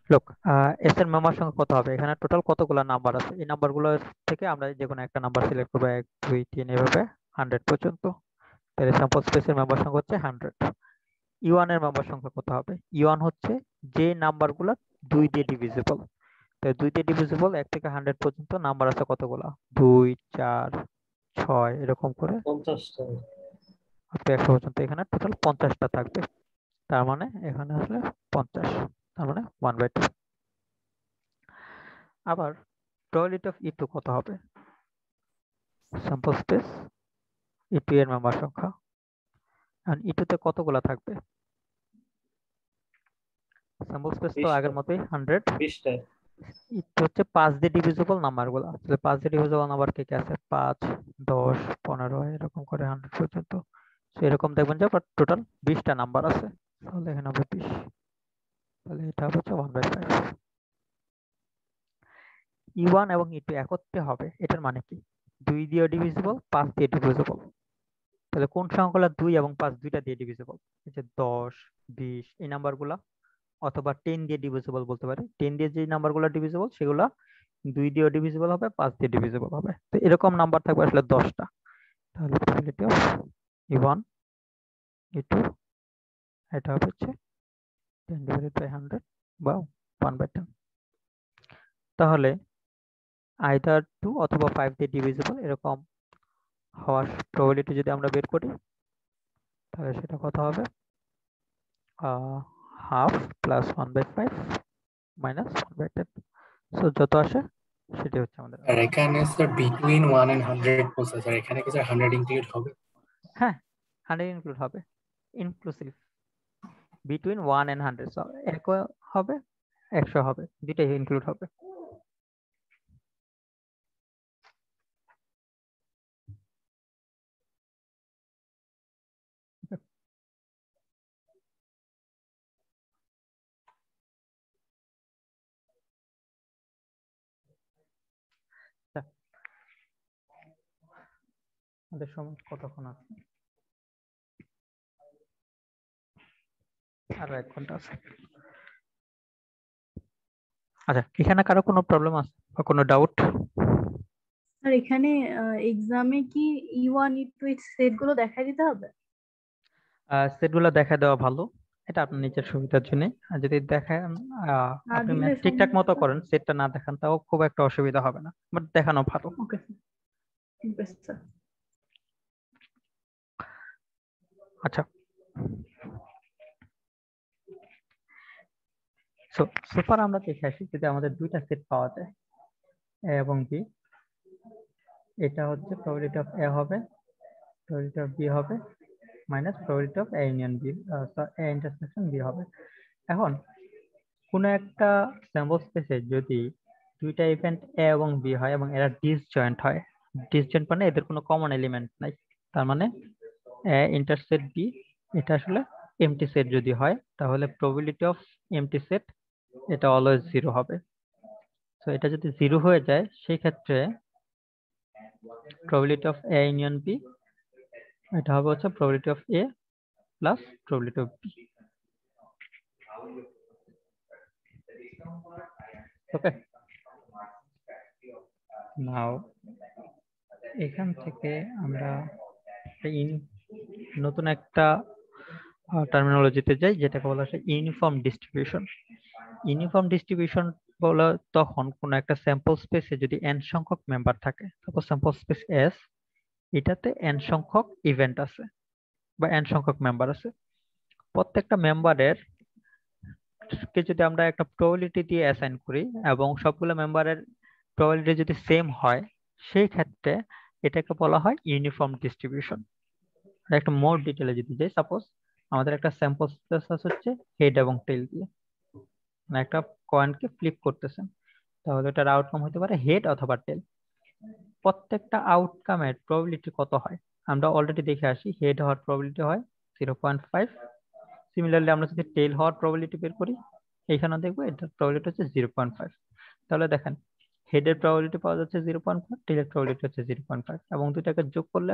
লোক এস এর মেম্বার সংখ্যা কত হবে, এখানে টোটাল কতগুলো নাম্বার আছে, এই নাম্বারগুলো থেকে আমরা যে কোনো একটা নাম্বার সিলেক্ট করবো, 1 2 3 এভাবে 100 পর্যন্ত। তাহলে স্যাম্পল স্পেসের মেম্বার সংখ্যা হচ্ছে 100। ইউ1 এর মেম্বার সংখ্যা কত হবে, ইউ1 হচ্ছে যে নাম্বারগুলো 2 দিয়ে ডিভিজিবল। তাহলে 2 দিয়ে ডিভিজিবল 1 থেকে 100 পর্যন্ত নাম্বার আছে কতগুলো, 2 4 6 এরকম করে 50টা। up to 100 পর্যন্ত, এখানে টোটাল 50টা থাকবে। তার মানে এখানে আসলে 50, তার মানে 1/2। আবার প্রবাবিলিটি অফ E2 কত হবে, স্যাম্পল স্পেস E2 এর মেম্বার সংখ্যা, আর E2 তে কতগুলো থাকবে, স্যাম্পল স্পেস তো 20টা। আগের মতোই 100, 20টা। E2 হচ্ছে 5 দিয়ে ডিভিজিবল নাম্বারগুলো। তাহলে 5 দিয়ে ডিভিজিবল নাম্বার কি কি আছে, 5 10 15 এরকম করে 100 পর্যন্ত। তো এরকম দেখবেন যে টোটাল 20টা নাম্বার আছে, তাহলে এখানে হবে 20, তাহলে এটা হচ্ছে 1/5। E1 এবং E2 একত্রে হবে, এটার মানে কি, 2 দিয়ে ডিভিজিবল 5 দিয়ে ডিভিজিবল। তাহলে কোন সংখ্যাগুলো 2 এবং 5 দুইটা দিয়ে ডিভিজিবল, এই যে 10 20 এই নাম্বারগুলা, অথবা 10 দিয়ে ডিভিজিবল বলতে পারি, 10 দিয়ে যে নাম্বারগুলো ডিভিজিবল সেগুলা 2 দিয়ে ডিভিজিবল হবে, 5 দিয়ে ডিভিজিবল হবে। তো এরকম নাম্বার থাকবে আসলে 10টা। তাহলে প্রবাবিলিটি অফ E1 E2 এটা হবে হচ্ছে 10/100 বা 1/10। তাহলে আইদার 2 অথবা 5 দিয়ে ডিভিজিবল এরকম হওয়ার প্রবাবিলিটি যদি আমরা বের করি, তাহলে সেটা কত হবে, হাফ প্লাস 1/5 মাইনাস 1/10। সো যত আসে সেটি হচ্ছে আমাদের আর এখানে স্যার বিটুইন 1 and 100 বলছে স্যার, এখানে কি স্যার 100 ইনক্লুড হবে? হ্যাঁ 100 ইনক্লুড হবে, ইনক্লুসিভ বিটুইন 1 and 100, সো 1 হবে 100 হবে, দুইটাই ইনক্লুড হবে। আমাদের সময় কতক্ষণ আছে, আরো 1 ঘন্টা আছে। আচ্ছা এখানে কারো কোনো প্রবলেম আছে বা কোনো ডাউট? আর এখানে এক্সামে কি E1 E2 সেট গুলো দেখাই দিতে হবে? সেটগুলো দেখা দেওয়া ভালো, এটা আপনার নিজের সুবিধার জন্য। আর যদি দেখান না আপনি দিলে ঠিকঠাক মতো সমস্যা। করেন, সেটটা না দেখান, তাও খুব একটা অসুবিধা হবে না, বাট দেখানো ভালো। ওকে ঠিক আছে স্যার। আচ্ছা সুপার আমরা দেখে আসি, যদি আমাদের দুইটা সেট পাওয়া যায় এ এবং বি, এটা হচ্ছে প্রবাবিলিটি অফ এ হবে, প্রবাবিলিটি অফ বি হবে minus probability of A union B, A intersection B হবে। এখন কোনো একটা স্যাম্পল স্পেসে যদি দুইটা ইভেন্ট এ এবং বি হয় এবং এরা ডিসজয়েন্ট হয়, ডিসজয়েন্ট মানে এদের কোনো কমন এলিমেন্ট নাই, তার মানে এ ইন্টারসেট বি, এটা আসলে এমটি সেট যদি হয়, তাহলে প্রবাবিলিটি অফ এমটি সেট এটা অলওয়েজ 0 হবে। তো এটা যদি 0 হয়ে যায়, সেই ক্ষেত্রে probability of A union B এটা হবে হচ্ছে probability of A plus probability of B. Okay, now এখান থেকে আমরা নতুন একটা টার্মিনোলজিতে যাই, যেটাকে বলা হয় ইউনিফর্ম ডিস্ট্রিবিউশন। ইউনিফর্ম ডিস্ট্রিবিউশন বলা তখন কোন একটা স্যাম্পল স্পেসে যদি n সংখ্যক মেম্বার থাকে, তারপর স্যাম্পল স্পেস S, এটাতে n সংখ্যক ইভেন্ট আছে বা n সংখ্যক মেম্বার আছে, প্রত্যেকটা মেম্বারের কে যদি আমরা একটা প্রবাবিলিটি দিয়ে অ্যাসাইন করি এবং সবগুলো মেম্বারের প্রবাবিলিটি যদি সেম হয়, সেই ক্ষেত্রে এটাকে বলা হয় ইউনিফর্ম ডিস্ট্রিবিউশন। একটা মোর ডিটেইলে যদি যাই, সাপোজ আমাদের একটা স্যাম্পল স্পেস হচ্ছে হেড এবং টেল দিয়ে, মানে একটা কয়েনকে ফ্লিপ করতেছেন, তাহলে এটার আউটকাম হতে পারে হেড অথবা টেল। প্রত্যেকটা আউটকামের প্রবাবিলিটি কত হয় আমরা অলরেডি দেখে আসি, হেড হওয়ার প্রবাবিলিটি হয় 0.5। সিমিলারলি আমরা যদি টেল হওয়ার প্রবাবিলিটি বের করি, এখানে দেখবো এটার প্রবাবিলিটি হচ্ছে 0.5। তাহলে দেখেন হেডের প্রবাবিলিটি পাওয়া যাচ্ছে 0.5, টেলের প্রবাবিলিটি হচ্ছে 0.5, এবং দুটাকে যোগ করলে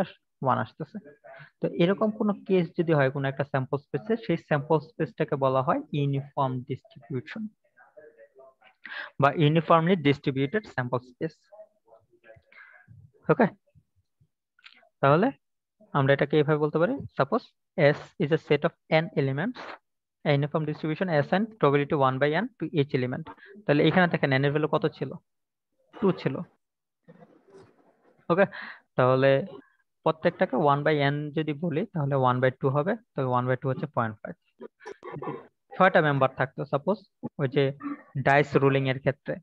1 আসতেছে। তো এরকম কোনো কেস যদি হয় কোনো একটা স্যাম্পল স্পেসে, সেই স্যাম্পল স্পেসটাকে বলা হয় ইউনিফর্ম ডিস্ট্রিবিউশন বা ইউনিফর্মলি ডিস্ট্রিবিউটেড স্যাম্পল স্পেস। ওকে, তাহলে আমরা এটাকে এইভাবে বলতে পারি, suppose S is a set of n elements, a uniform distribution S and probability 1/n to each element. তাহলে এখানে দেখেন n এর ভ্যালু কত ছিল, 2 ছিল। ওকে, তাহলে প্রত্যেকটাকে 1/n যদি বলি তাহলে 1/2 হবে, তবে 1/2 হচ্ছে 0.5। 6টা মেম্বার থাকতো সাপোজ, ওই যে ডাইস রুলিং এর ক্ষেত্রে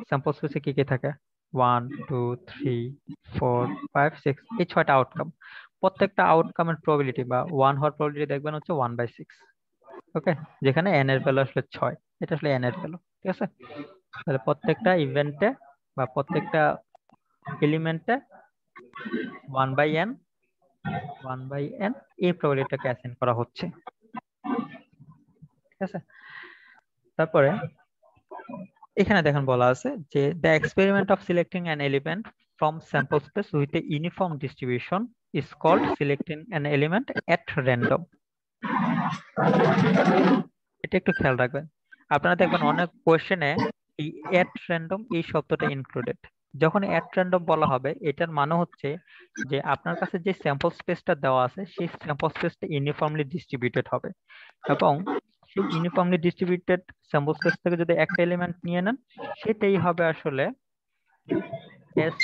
স্যাম্পল স্পেসে কি কি থাকে, 1 2 3 4 5 6, এই 6টা আউটকাম। প্রত্যেকটা আউটকামের প্রবাবিলিটি বা 1 হওয়ার প্রবাবিলিটি দেখবেন হচ্ছে 1/6। ওকে, যেখানে n এর ভ্যালু আসলে 6, এটা আসলে n এর ভ্যালু। ঠিক আছে, তাহলে প্রত্যেকটা ইভেন্টে বা প্রত্যেকটা এলিমেন্টে 1/n এই প্রবাবিলিটিটাকে অ্যাসাইন করা হচ্ছে। ঠিক আছে, তারপরে এখানে দেখেন বলা আছে যে the experiment of selecting an element from sample space with a uniform distribution is called selecting an element at random. এটা একটু খেয়াল রাখবেন, আপনারা দেখবেন অনেক কোশ্চেনে এই at random এই শব্দটা ইনক্লুডেড। যখন at random বলা হবে এটার মানে হচ্ছে যে আপনার কাছে যে স্যাম্পল স্পেসটা দেওয়া আছে সেই স্যাম্পল স্পেসটা ইউনিফর্মলি ডিস্ট্রিবিউটেড হবে, এবং সেই ইউনিফর্মলি ডিস্ট্রিবিউটেড স্যাম্পল স্পেস থেকে যদি একটা এলিমেন্ট নিয়ে নেন সেটাই হবে আসলে এস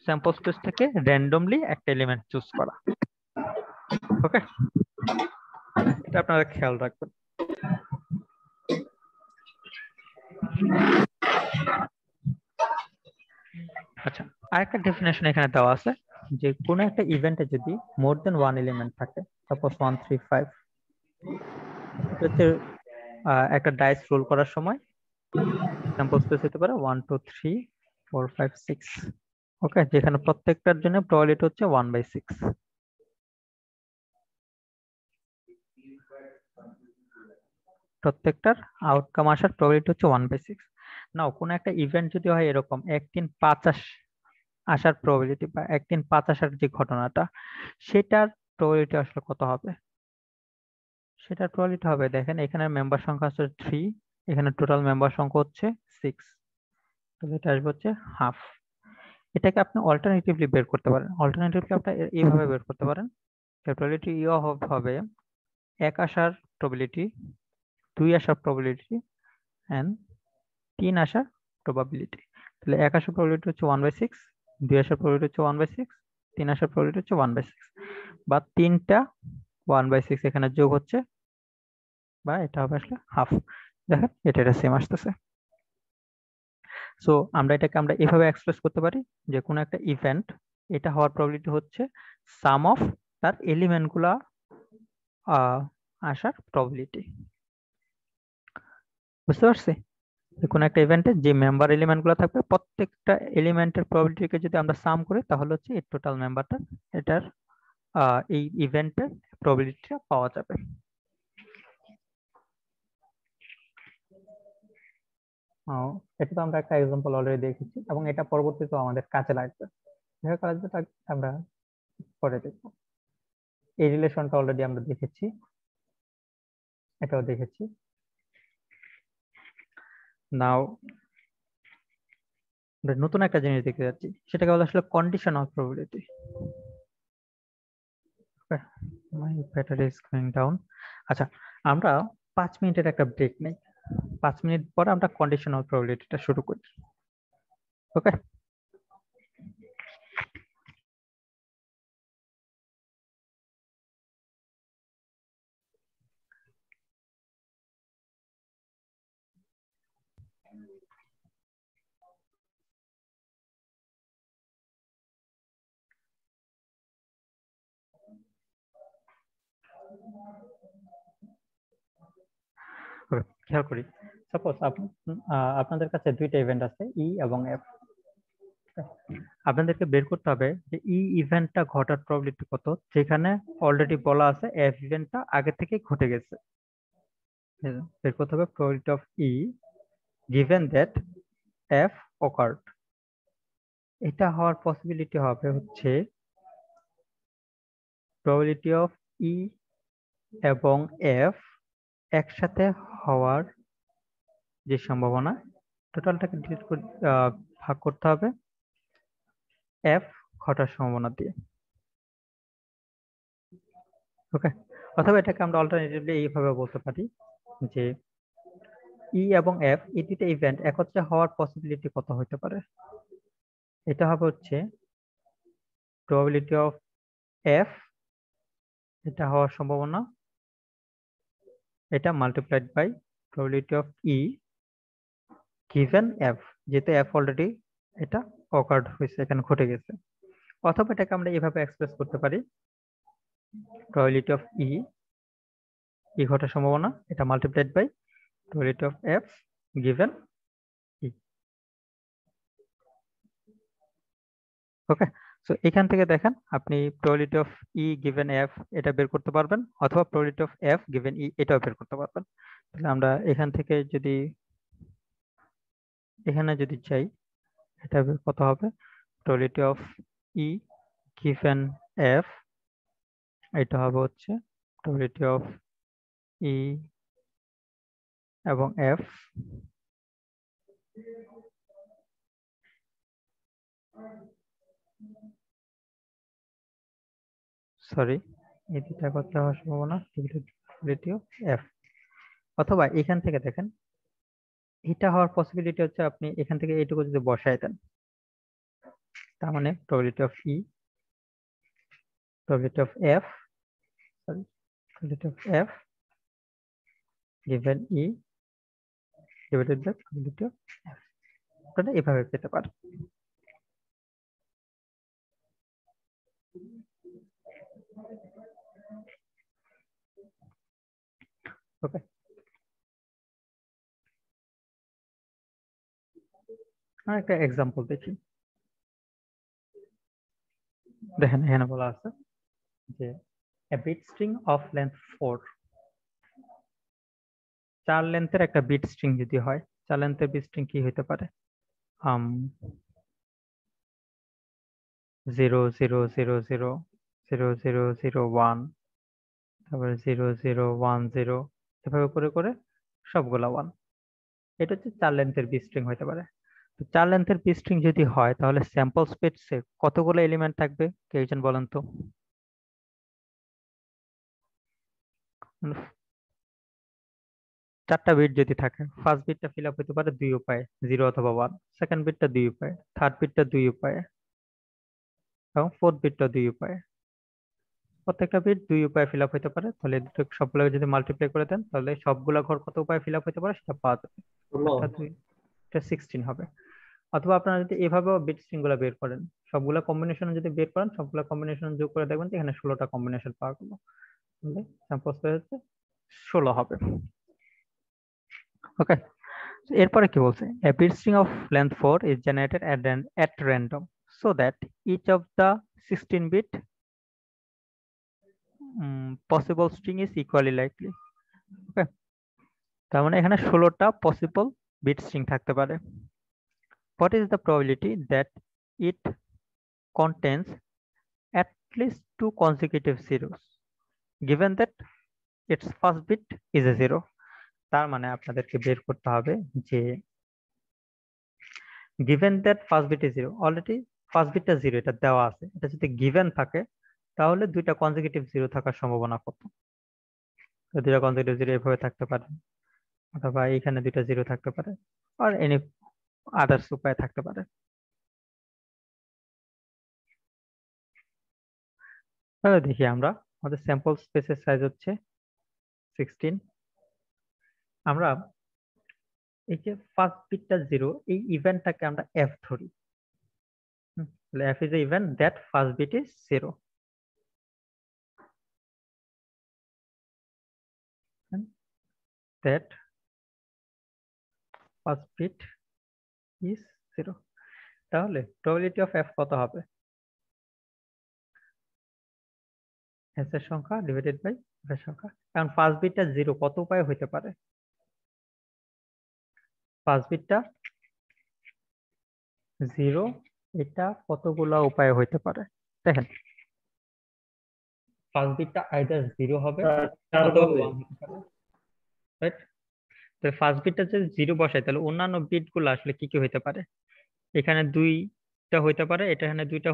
স্যাম্পল স্পেস থেকে র্যান্ডমলি একটা এলিমেন্ট চুজ করা। ওকে, এটা আপনারা খেয়াল রাখবেন। আচ্ছা, আরেকটা ডেফিনেশন এখানে দেওয়া আছে যে কোনো একটা ইভেন্টে যদি মোর দেন 1 এলিমেন্ট থাকে, সাপোজ 1 3 5, একটা ডাইস রোল করার সময় স্যাম্পল স্পেস হতে পারে 1 2 3 4 5 6। ওকে, যেখানে প্রত্যেকটার জন্য প্রবাবিলিটি হচ্ছে 1/6। প্রত্যেকটার আউটকাম আসার প্রবাবিলিটি হচ্ছে 1/6। নাও কোনো একটা ইভেন্ট যদি হয় এরকম 1 3 5 আসার প্রবাবিলিটি বা 1 3 5 আসার যে ঘটনাটা, সেটার প্রবাবিলিটি আসলে কত হবে? সেটার প্রবাবিলিটি হবে, দেখেন এখানে মেম্বার সংখ্যা আছে 3, এখানে টোটাল মেম্বার সংখ্যা হচ্ছে 6, তাহলে এটা আসবে হচ্ছে হাফ। এটাকে আপনি অল্টারনেটিভলি বের করতে পারেন। অল্টারনেটিভলি আপনি এইভাবে বের করতে পারেন, প্রবাবিলিটি হবে 1 আসার প্রবাবিলিটি, 2 আসার প্রবাবিলিটি এন্ড 3 আসার প্রবাবিলিটি। তাহলে 1 আসার প্রবাবিলিটি হচ্ছে 1/6, 2 আসার প্রবাবিলিটি হচ্ছে 1/6, 3 আসার প্রবাবিলিটি হচ্ছে 1/6, বা 3টা 1/6 এখানে যোগ হচ্ছে, বা এটা হবে আসলে হাফ। দেখেন এটা সেম আসতেছে। সো আমরা এভাবে এক্সপ্রেস করতে পারি যে কোনো একটা ইভেন্ট, এটা হওয়ার প্রবাবিলিটি হচ্ছে সাম অফ তার এলিমেন্টগুলা আসার প্রবাবিলিটি। বুঝতে পারছি? কোনো একটা ইভেন্টে যে মেম্বার এলিমেন্টগুলো থাকবে প্রত্যেকটা এলিমেন্টের প্রবাবিলিটিকে যদি আমরা সাম করি তাহলে হচ্ছে এই টোটাল মেম্বারটা, এটার এই ইভেন্টের প্রবাবিলিটিটা পাওয়া যাবে। এটা তো আমরা একটা এক্সাম্পল অলরেডি দেখেছি এবং এটা পরবর্তীতে আমাদের কাজে লাগবে। আমরা পরে দেখব। এই রিলেশনটা অলরেডি আমরা দেখেছি, এটাও দেখেছি। নাও আমরা নতুন একটা জিনিস দেখতে যাচ্ছি, সেটাকে বলা আসলে condition of probability. My battery is going down. আচ্ছা, আমরা 5 মিনিটের একটা ব্রেক নেই, 5 মিনিট পরে আমরা কন্ডিশন অফ প্রবাবিলিটিটা শুরু করি। ওকে, খেয়াল করি। সাপোজ আপনাদের কাছে দুইটা ইভেন্ট আছে, ই এবং এফ। আপনাদেরকে বের করতে হবে যে ই ইভেন্টটা ঘটার প্রবাবিলিটি কত, যেখানে অলরেডি বলা আছে এফ ইভেন্টটা আগে থেকে ঘটে গেছে। বের করতে হবে probability of E given that F occurred, এটা হওয়ার পসিবিলিটি হবে হচ্ছে probability of E এবং F একসাথে হওয়ার যে সম্ভাবনা, টোটালটাকে ভাগ করতে হবে F ঘটার সম্ভাবনা দিয়ে। ওকে, অথবা এটাকে আমরা অল্টারনেটিভলি এইভাবে বলতে পারি যে E এবং F এই দুটো ইভেন্ট একত্রে হওয়ার পসিবিলিটি কত হতে পারে। এটা হবে হচ্ছে probability of F, এটা হওয়ার সম্ভাবনা, এটা multiplied by probability of E given F, যেহেতু F অলরেডি এটা অকার্ড হয়েছে, এখানে ঘটে গেছে। অথবা এটাকে আমরা এভাবে এক্সপ্রেস করতে পারি probability of E ঘটার সম্ভাবনা, এটা multiplied by probability of F given E। Okay, so এখান থেকে দেখেন আপনি probability of E given F এটা বের করতে পারবেন, অথবা probability of F given E এটাও বের করতে পারবেন। তাহলে আমরা এখান থেকে যদি এখানে যদি চাই, এটা কত হবে probability of E given F, এটা হবে হচ্ছে probability of E এবং F সরি এই দুটা করতে হওয়ার সম্ভাবনা probability of F। অথবা এখান থেকে দেখেন এটা হওয়ার পসিবিলিটি হচ্ছে আপনি এখান থেকে এইটুকু যদি বসায় দেন, তার মানে probability of E, probability of F, sorry, probability of F given E divided by probability of F, আপনারা এভাবে পেতে পারেন। ওকে, একটা এক্সাম্পল দেখি। দেখেন এখানে বলা আছে যে a bit string of length 4, 4 লেন্থের একটা বিট স্ট্রিং যদি হয়, 4 লেন্থের বিট স্ট্রিং কি হতে পারে 0 0 0 0 0 0 0 1, তারপরে 0 0 1 0, এভাবে করে করে সবগুলা 1। এটা হচ্ছে 4 লেন্থের বিট স্ট্রিং হতে পারে। তো 4 লেন্থের বিট স্ট্রিং যদি হয় তাহলে স্যাম্পল স্পেসে কতগুলো এলিমেন্ট থাকবে কেউ একজন বলেন তো? 4টা বিট যদি থাকে, ফার্স্ট বিটটা ফিল আপ হতে পারে 2 উপায়ে, 0 অথবা 1, সেকেন্ড বিটটা 2 উপায়ে, থার্ড বিটটা 2 উপায়ে এবং ফোর্থ বিটটা 2 উপায়ে। প্রত্যেকটা বিট 2 উপায়ে ফিল আপ হতে পারে। তাহলে সবগুলো যদি মাল্টিপ্লাই করে দেন তাহলে সবগুলা ঘর কত উপায়ে ফিল আপ হতে পারে সেটা পাওয়া যাবে। এটা 16 হবে। অথবা আপনারা যদি এভাবেও বিট স্ট্রিং গুলো বের করেন, সবগুলা কম্বিনেশন যদি বের করেন, সবগুলা কম্বিনেশন যোগ করে দেখবেন যে এখানে 16টা কম্বিনেশন পাওয়া গেল, তাহলে স্যাম্পল স্পেস হচ্ছে 16 হবে। ওকে, এরপরে কি বলছে, a bit string of length 4 is generated at random so that each of the 16 bit possible string is equally likely। ওকে, তার মানে এখানে 16টা পসিবল বিট স্ট্রিং থাকতে পারে। what is the probability that it contains at least 2 consecutive zeros given that its first bit is a 0? তার মানে আপনাদেরকে বের করতে হবে যে given that first bit is 0, already first বিটটা 0 এটা দেওয়া আছে, এটা যদি গিভেন থাকে তাহলে দুইটা কনজিকিউটিভ 0 থাকার সম্ভাবনা কত? দুইটা কনজিকিউটিভ 0 এভাবে থাকতে পারে, অথবা এখানে দুইটা 0 থাকতে পারে, আর এনি আদার্স উপায় থাকতে পারে। তাহলে দেখি আমরা, আমাদের স্যাম্পল স্পেসের সাইজ হচ্ছে 16। আমরা এই যে ফার্স্ট বিটটা 0 এই ইভেন্টটাকে আমরা f ধরি, তাহলে f is the event that first bit is 0, that first bit is 0। তাহলে probability of f কত হবে? s এর সংখ্যা ডিভাইডেড বাই f এর সংখ্যা। কারণ ফার্স্ট বিটটা 0 কত উপায়ে হতে পারে? ফার্স্ট বিটটা 0, এটা কতগুলা উপায় হইতে পারে দেখেন। ফার্স্ট বিটটা আইদার 0 হবে অথবা 1 হতে পারে, রাইট? তো ফার্স্ট বিটটা যদি 0 বসাই তাহলে অন্যান্য বিট গুলো আসলে কি কি হইতে পারে? এখানে 2টা হইতে পারে, এখানে 2টা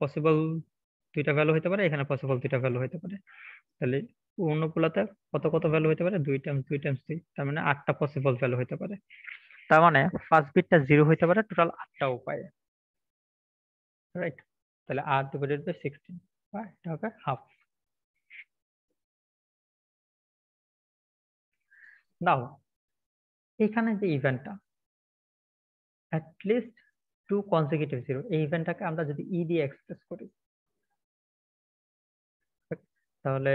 পসিবল 2টা ভ্যালু হইতে পারে, এখানে পসিবল 2টা ভ্যালু হইতে পারে। তাহলে অন্যগুলাতে কত কত ভ্যালু হইতে পারে? 2 টাইমস 2 টাইমস 3, তার মানে 8টা পসিবল ভ্যালু হইতে পারে। তার মানে ফার্স্ট বিটটা 0 হইতে পারে টোটাল 8টা উপায়ে, রাইট? তাহলে 8 ডিভাইডেড বাই 16, এটা হবে হাফ। নাও এখানে যে ইভেন্টটা at least 2 consecutive 0, এই ইভেন্টটাকে আমরা যদি ই দিয়ে এক্সপ্রেস করি তাহলে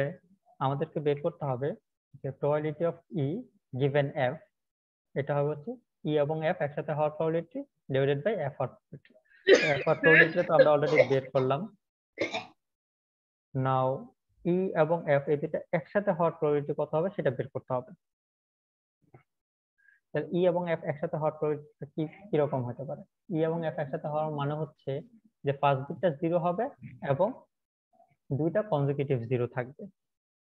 আমাদেরকে বের করতে হবে যে probability of E given F, এটা হবে হচ্ছে ই এবং এফ একসাথে হওয়ার প্রবাবিলিটি ডিভাইডেড বাই এফ হওয়ার প্রবাবিলিটি। এফ হওয়ার প্রবাবিলিটি তো আমরা অলরেডি বের করলাম। নাও ই এবং এফ এই দুটো একসাথে হওয়ার প্রবাবিলিটি কত হবে সেটা বের করতে হবে। তাহলে ই এবং এফ একসাথে হওয়ার প্রবাবিলিটি কি রকম হতে পারে? ই এবং এফ একসাথে হওয়ার মানে হচ্ছে যে ফার্স্ট বিটটা 0 হবে এবং 2টা কনজিকিউটিভ 0 থাকবে।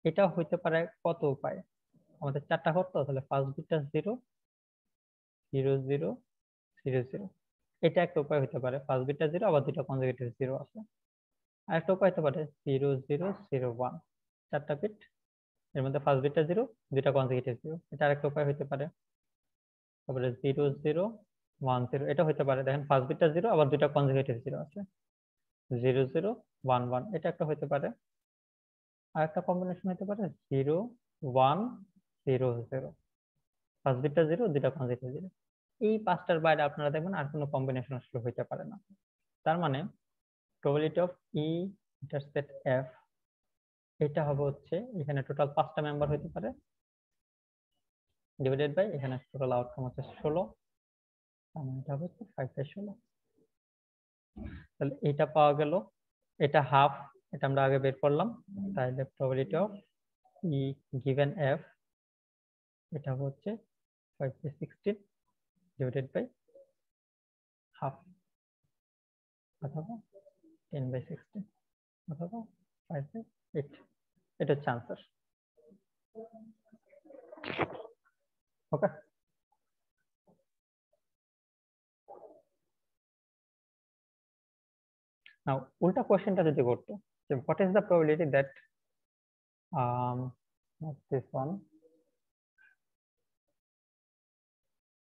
এটা হইতে পারে কত উপায়? আমাদের 4টা ঘর তো, তাহলে ফার্স্ট বিটটা 0 0 0 0 0, এটা একটা উপায় হতে পারে। ফার্স্ট বিটটা 0 আবার 2টা কনজিকিউটিভ 0 আছে। আরেকটা উপায় হতে পারে 0 0 0 1, 4টা বিট, এর মধ্যে ফার্স্ট বিটটা 0, 2টা কনজিকিউটিভ 0, এটা আরেকটা উপায় হতে পারে। তারপরে 0 0 1 0, এটা হতে পারে। দেখেন ফার্স্ট বিটটা 0 আবার 2টা কনজিকিউটিভ 0 আছে। 0 0 1 1, এটা একটা হতে পারে। আর একটা কম্বিনেশন হতে পারে 0 1 0 0, ফার্স্ট বিটটা 0, 2টা কনজিকিউটিভ 0। এই 5টার বাইরে আপনারা দেখবেন আর কোনো কম্বিনেশন আসলে হইতে পারে না। তার মানে probability of E intersect F, এটা হবে হচ্ছে এখানে টোটাল 5টা মেম্বার হইতে পারে ডিভাইডেড বাই এখানে টোটাল আউটকাম হচ্ছে 16, তার মানে এটা হবে 5/16। তাহলে এটা পাওয়া গেল, এটা হাফ, এটা আমরা আগে বের করলাম। তাহলে probability of E given F, এটা হচ্ছে 5/16 ডিভাইডেড বাই হাফ, অথবা 10/16, অথবা 5/8, এটা হচ্ছে আনসার। ওকে, নাও উল্টা কোশ্চেনটা যদি করতো যে what is the probability that not this one,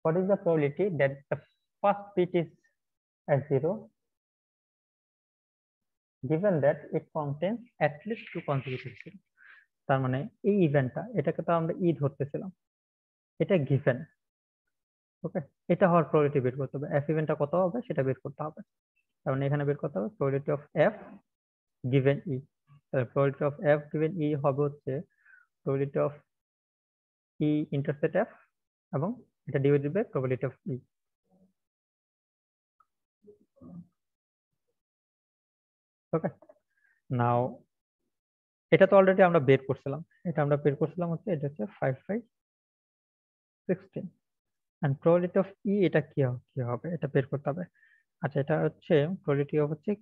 what is the probability that the first bit is as 0 given that it contains at least 2 consecutive 0? তার মানে এই ইভেন্টটা, এটাকে তো আমরা ই ধরতেছিলাম, এটা গিভেন। ওকে, এটা হওয়ার প্রবাবিলিটি বের করতে হবে, এফ ইভেন্টটা কত হবে সেটা বের করতে হবে। তার মানে এখানে বের করতে হবে প্রবাবিলিটি অফ এফ গিভেন ই। তাহলে প্রবাবিলিটি অফ এফ গিভেন ই হবে হচ্ছে probability of E intersect F এবং এটা ডিভাইডেড বাই প্রবাবিলিটি অফ ই। ওকে, নাও এটা তো অলরেডি আমরা বের করছিলাম, এটা আমরা বের করছিলাম হচ্ছে এটা হচ্ছে 5/16, and probability of e এটা কি হবে এটা বের করতে হবে। আচ্ছা, এটা হচ্ছে probability of হচ্ছে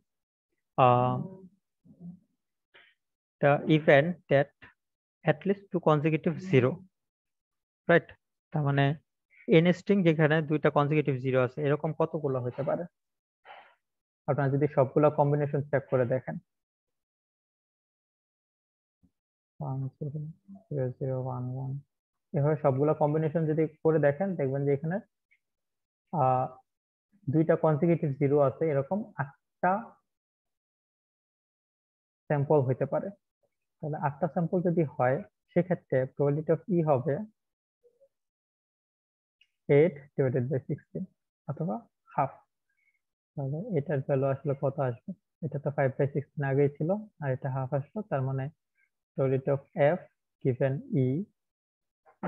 the event that at least 2 consecutive 0, right? তার মানে n স্ট্রিং যেখানে 2টা কনজিকিউটিভ 0 আছে এরকম কতগুলো হতে পারে? আপনারা যদি সবগুলো কম্বিনেশন চেক করে দেখেন 1 0 0 1 1, এভাবে সবগুলো কম্বিনেশন যদি করে দেখেন দেখবেন যে এখানে 2টা কনজিকিউটিভ 0 আছে, এরকম 8টা স্যাম্পল হতে পারে। তাহলে 8টা স্যাম্পল যদি হয় সেক্ষেত্রে প্রবাবিলিটি অফ ই হবে 8 ডিভাইডেড বাই 16 অথবা হাফ। তাহলে এটার ভ্যালু আসলে কত আসবে? এটা তো 5/16 আগেই ছিল আর এটা হাফ আসলো, তার মানে probability of F given E,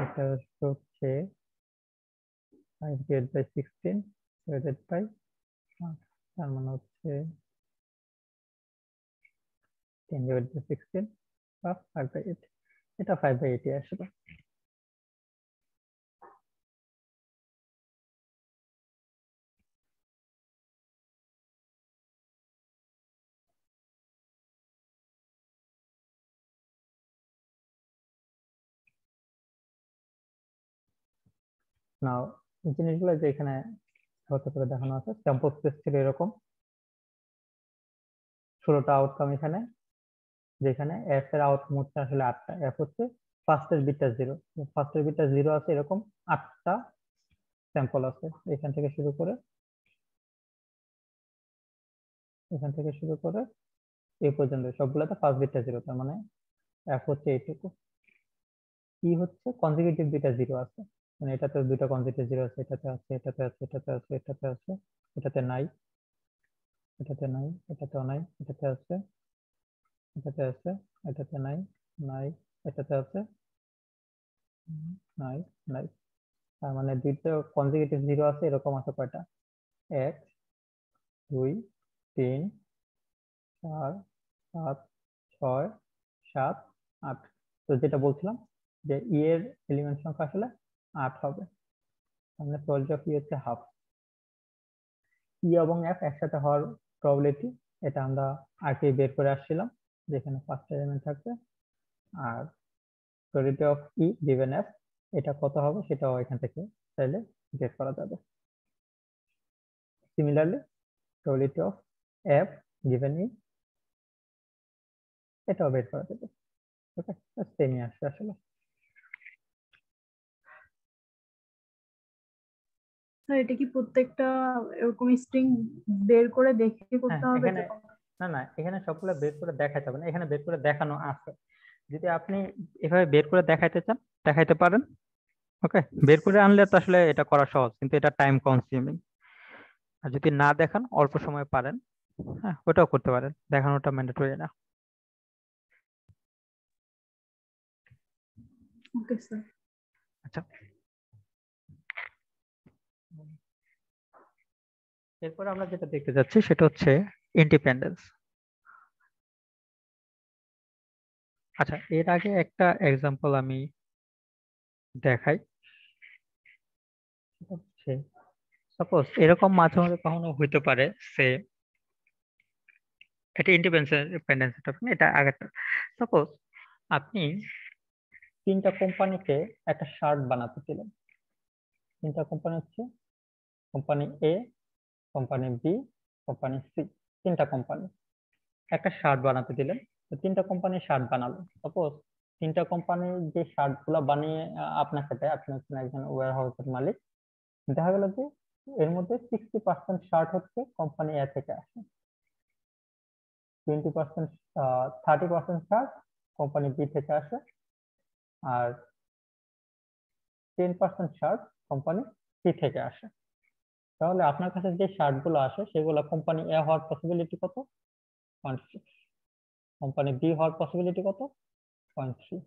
এটা হচ্ছে 5 divided by 16 divided by half, তার মানে হচ্ছে 10 ডিভাইডেড বাই 16 বা 5/8, এটা 5/8 আসবে। নাও এই জিনিসগুলো যে এখানে ছোট করে দেখানো আছে, স্যাম্পল স্পেস ছিল এরকম 16টা আউটকাম এখানে, যেখানে এফ এর আউটকাম হচ্ছে আসলে 8টা। এফ হচ্ছে ফার্স্টের বিটটা 0, ফার্স্টের বিটটা 0 আছে, এরকম 8টা স্যাম্পল আছে। এখান থেকে শুরু করে এই পর্যন্ত সবগুলোতে ফার্স্ট বিটটা 0, তার মানে এফ হচ্ছে এইটুকু। ই হচ্ছে কনজিকিউটিভ বিটটা 0 আছে, মানে এটাতে দুটো কনজিকিউটিভ 0 আছে, এটাতে আছে, এটাতে আছে, এটাতে আছে, এটাতে আছে, এটাতে নাই, এটাতেও নাই, এটাতে আছে, এটাতে আছে, এটাতে নাই, এটাতে আছে, নাই, তার মানে দুইটা কনজিকিউটিভ 0 আছে, এরকম আছে কয়টা? 1 2 3 4 5 6 7 8। তো যেটা বলছিলাম যে ই এর এলিমেন্ট সংখ্যা আসলে 8 হবে, মানে প্রবাবিলিটি অফ ই হচ্ছে হাফ। ই এবং এফ একসাথে হওয়ার প্রবাবিলিটি, এটা আমরা আগে বের করে আসছিলাম, যেখানে 5টা এলিমেন্ট থাকবে। আর probability of E given F, এটা কত হবে সেটাও এখান থেকে চাইলে বের করা যাবে। Similarly probability of F given E, এটাও বের করা যাবে। ওকে, সেমই আসবে আসলে। স্যার এটা কি প্রত্যেকটা এরকম স্ট্রিং বের করে দেখে করতে হ্যাঁ, হবে? এখানে না, এখানে সবগুলো বের করে দেখাতে হবে না, এখানে বের করে দেখানো আছে। যদি আপনি এভাবে বের করে দেখাইতে চান দেখাইতে পারেন। ওকে, বের করে আনলে তো আসলে এটা করা সহজ, কিন্তু এটা টাইম কনজিউমিং। আর যদি না দেখান, অল্প সময় পারেন, হ্যাঁ ওটাও করতে পারেন, দেখানোটা ম্যান্ডেটরি না। Okay sir. আচ্ছা, এরপর আমরা যেটা দেখতে যাচ্ছি সেটা হচ্ছে ইন্ডিপেন্ডেন্স। আচ্ছা, এর আগে একটা এক্সাম্পল আমি দেখাই। সেটা হচ্ছে সাপোজ এরকম মাঝে মাঝে কখনো হইতে পারে, সে এটা ইন্ডিপেন্ডেন্স, এটা আগেরটা। সাপোজ আপনি 3টা কোম্পানিকে একটা শার্ট বানাতে দিলেন। 3টা কোম্পানি হচ্ছে কোম্পানি এ, কোম্পানি বি, কোম্পানি সি। 3টা কোম্পানি একটা শার্ট বানাতে দিলেন। তো 3টা কোম্পানি শার্ট বানালো। সাপোজ 3টা কোম্পানির যে শার্ট গুলা বানিয়ে আপনাকে দেয়, আপনি হচ্ছেন একজন ওয়্যার হাউসের মালিক। দেখা গেল যে এর মধ্যে 60% শার্ট হচ্ছে কোম্পানি এ থেকে আসে, 30% শার্ট কোম্পানি বি থেকে আসে, আর 10% শার্ট কোম্পানি সি থেকে আসে। তাহলে আপনার কাছে যে শার্ট গুলো আসে সেগুলো কোম্পানি এ হওয়ার পসিবিলিটি কত? 0.6। কোম্পানি বি হওয়ার পসিবিলিটি কত? 0.3।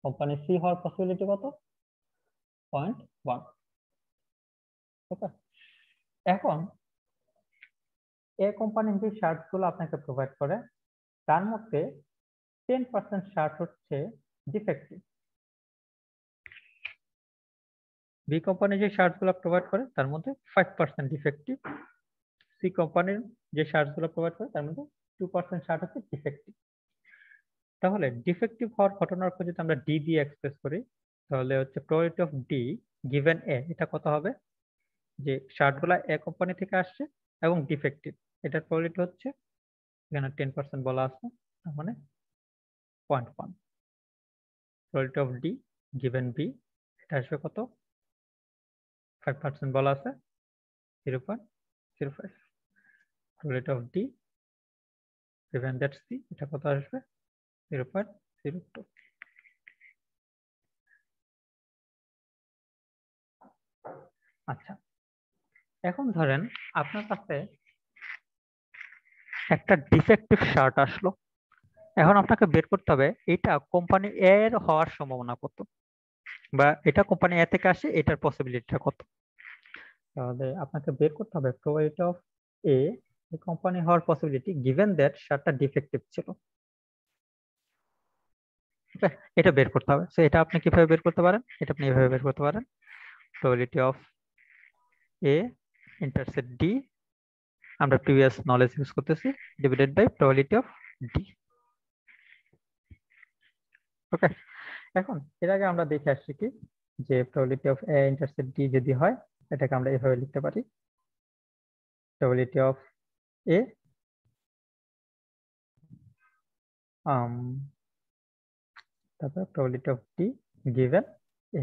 কোম্পানি সি হওয়ার পসিবিলিটি কত? 0.1। ওকে, এখন এ কোম্পানির যে শার্ট গুলো আপনাকে প্রোভাইড করে তার মধ্যে 10% শার্ট হচ্ছে ডিফেক্টিভ। বি কোম্পানি যে শার্ট গুলো প্রোভাইড করে তার মধ্যে 5% ডিফেক্টিভ। সি কোম্পানির যে শার্ট গুলো প্রোভাইড করে তার মধ্যে 2% শার্ট হচ্ছে ডিফেক্টিভ। তাহলে ডিফেক্টিভ হওয়ার ঘটনার যদি আমরা ডি দিয়ে এক্সপ্রেস করি, তাহলে হচ্ছে probability of D given A, এটা কত হবে? যে শার্ট গুলা এ কোম্পানি থেকে আসছে এবং ডিফেক্টিভ, এটার প্রবাবিলিটি হচ্ছে এখানে 10% বলা আছে, তার মানে 0.1। Probability of D given B, এটা আসবে কত? 5% বলা আছে, 0.05। Probability of D given that C, এটা কত আসবে? 0.02। আচ্ছা, এখন ধরেন আপনার কাছে একটা ডিফেক্টিভ শার্ট আসলো। এখন আপনাকে বের করতে হবে এটা কোম্পানি এ এর হওয়ার সম্ভাবনা কত, বা এটা কোম্পানি এ থেকে আসে, এটার পসিবিলিটিটা কত। তাহলে আপনাকে বের করতে হবে প্রবাবিলিটি অফ এ কোম্পানি হওয়ার পসিবিলিটি গিভেন দ্যাট শার্টটা ডিফেক্টিভ ছিল। এটা বের করতে হবে। সো এটা আপনি কিভাবে বের করতে পারেন? এটা আপনি এভাবে বের করতে পারেন, probability of A intersect D, আমরা প্রিভিয়াস নলেজ ইউজ করতেছি, divided by probability of D. Okay, এখন এর আগে আমরা দেখে আসছি কি যে probability of A intersect D যদি হয় এটাকে আমরা এভাবে লিখতে পারি, প্রবাবিলিটি অফ এ তারপর প্রবাবিলিটি অফ ডি গিভেন এ,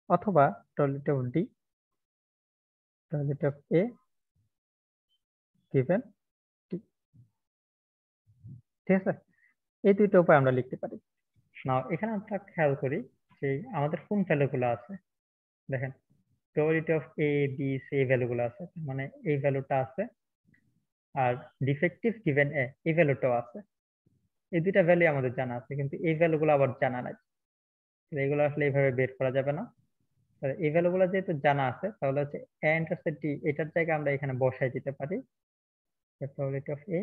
অথবা probability of D probability of a given D. ঠিক আছে, এই দুইটা উপায় আমরা লিখতে পারি। নাও এখানে আমরা খেয়াল করি যে আমাদের কোন ভ্যালুগুলো আছে। দেখেন probability of A B C এই ভ্যালুগুলো আছে, মানে এই ভ্যালুটা আছে, আর ডিফেক্টিভ গিভেন এ এই ভ্যালুটাও আছে। এই দুইটা ভ্যালু আমাদের জানা আছে, কিন্তু এই ভ্যালুগুলো আবার জানা নাই। এগুলো আসলে এইভাবে বের করা যাবে না। এই ভ্যালুগুলো যেহেতু জানা আছে তাহলে হচ্ছে এ ইন্টারসেক্ট ডি এটার জায়গায় আমরা এখানে বসাই দিতে পারি প্রবাবিলিটি অফ এ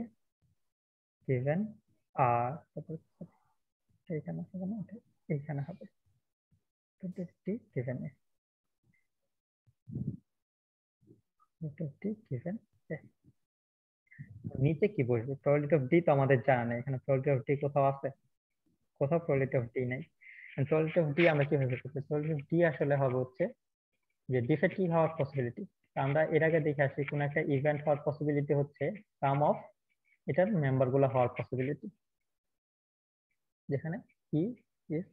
গিভেন আর তারপর এখানে হবে না, এইখানে হবে D given a given a. নিচে কি বসবে? প্রবাবিলিটি অফ ডি তো আমাদের জানা নেই, এখানে প্রবাবিলিটি অফ ডি কোথাও আছে? কোথাও প্রবাবিলিটি অফ ডি নেই। প্রবাবিলিটি অফ ডি আমরা কিভাবে করব? প্রবাবিলিটি অফ ডি আসলে হবে হচ্ছে যে ডিফেক্টিভ হওয়ার পসিবিলিটি। আমরা এর আগে দেখে আসি কোন একটা ইভেন্ট হওয়ার পসিবিলিটি হচ্ছে সাম অফ এটার মেম্বার গুলো হওয়ার পসিবিলিটি, যেখানে ই ইজ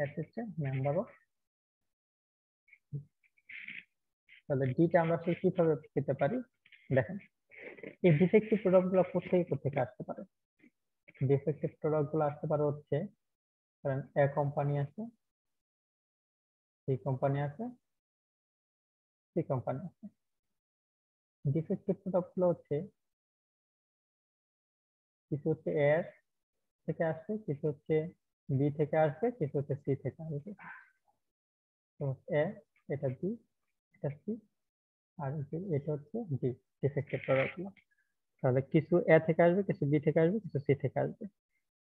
এস হচ্ছে মেম্বার অফ। তাহলে ডিটা আমরা আসলে কিভাবে পেতে পারি? দেখেন এই ডিফেক্টিভ প্রোডাক্ট গুলো কোথেকে আসতে পারে? ডিফেক্টিভ প্রোডাক্ট গুলো আসতে পারে হচ্ছে কারণ এ কোম্পানি আছে, বি কোম্পানি আছে, সি কোম্পানি আছে। ডিফেক্টিভ প্রোডাক্ট গুলো হচ্ছে কিছু হচ্ছে এ থেকে আসবে, কিছু হচ্ছে বি থেকে আসবে, কিছু হচ্ছে সি থেকে আসবে। তো এ, এটা বি, এটা সি, আর এটা হচ্ছে ডি। ডিফেক্টিভ প্রোডাক্ট গুলো তাহলে কিছু এ থেকে আসবে, কিছু বি থেকে আসবে, কিছু সি থেকে আসবে।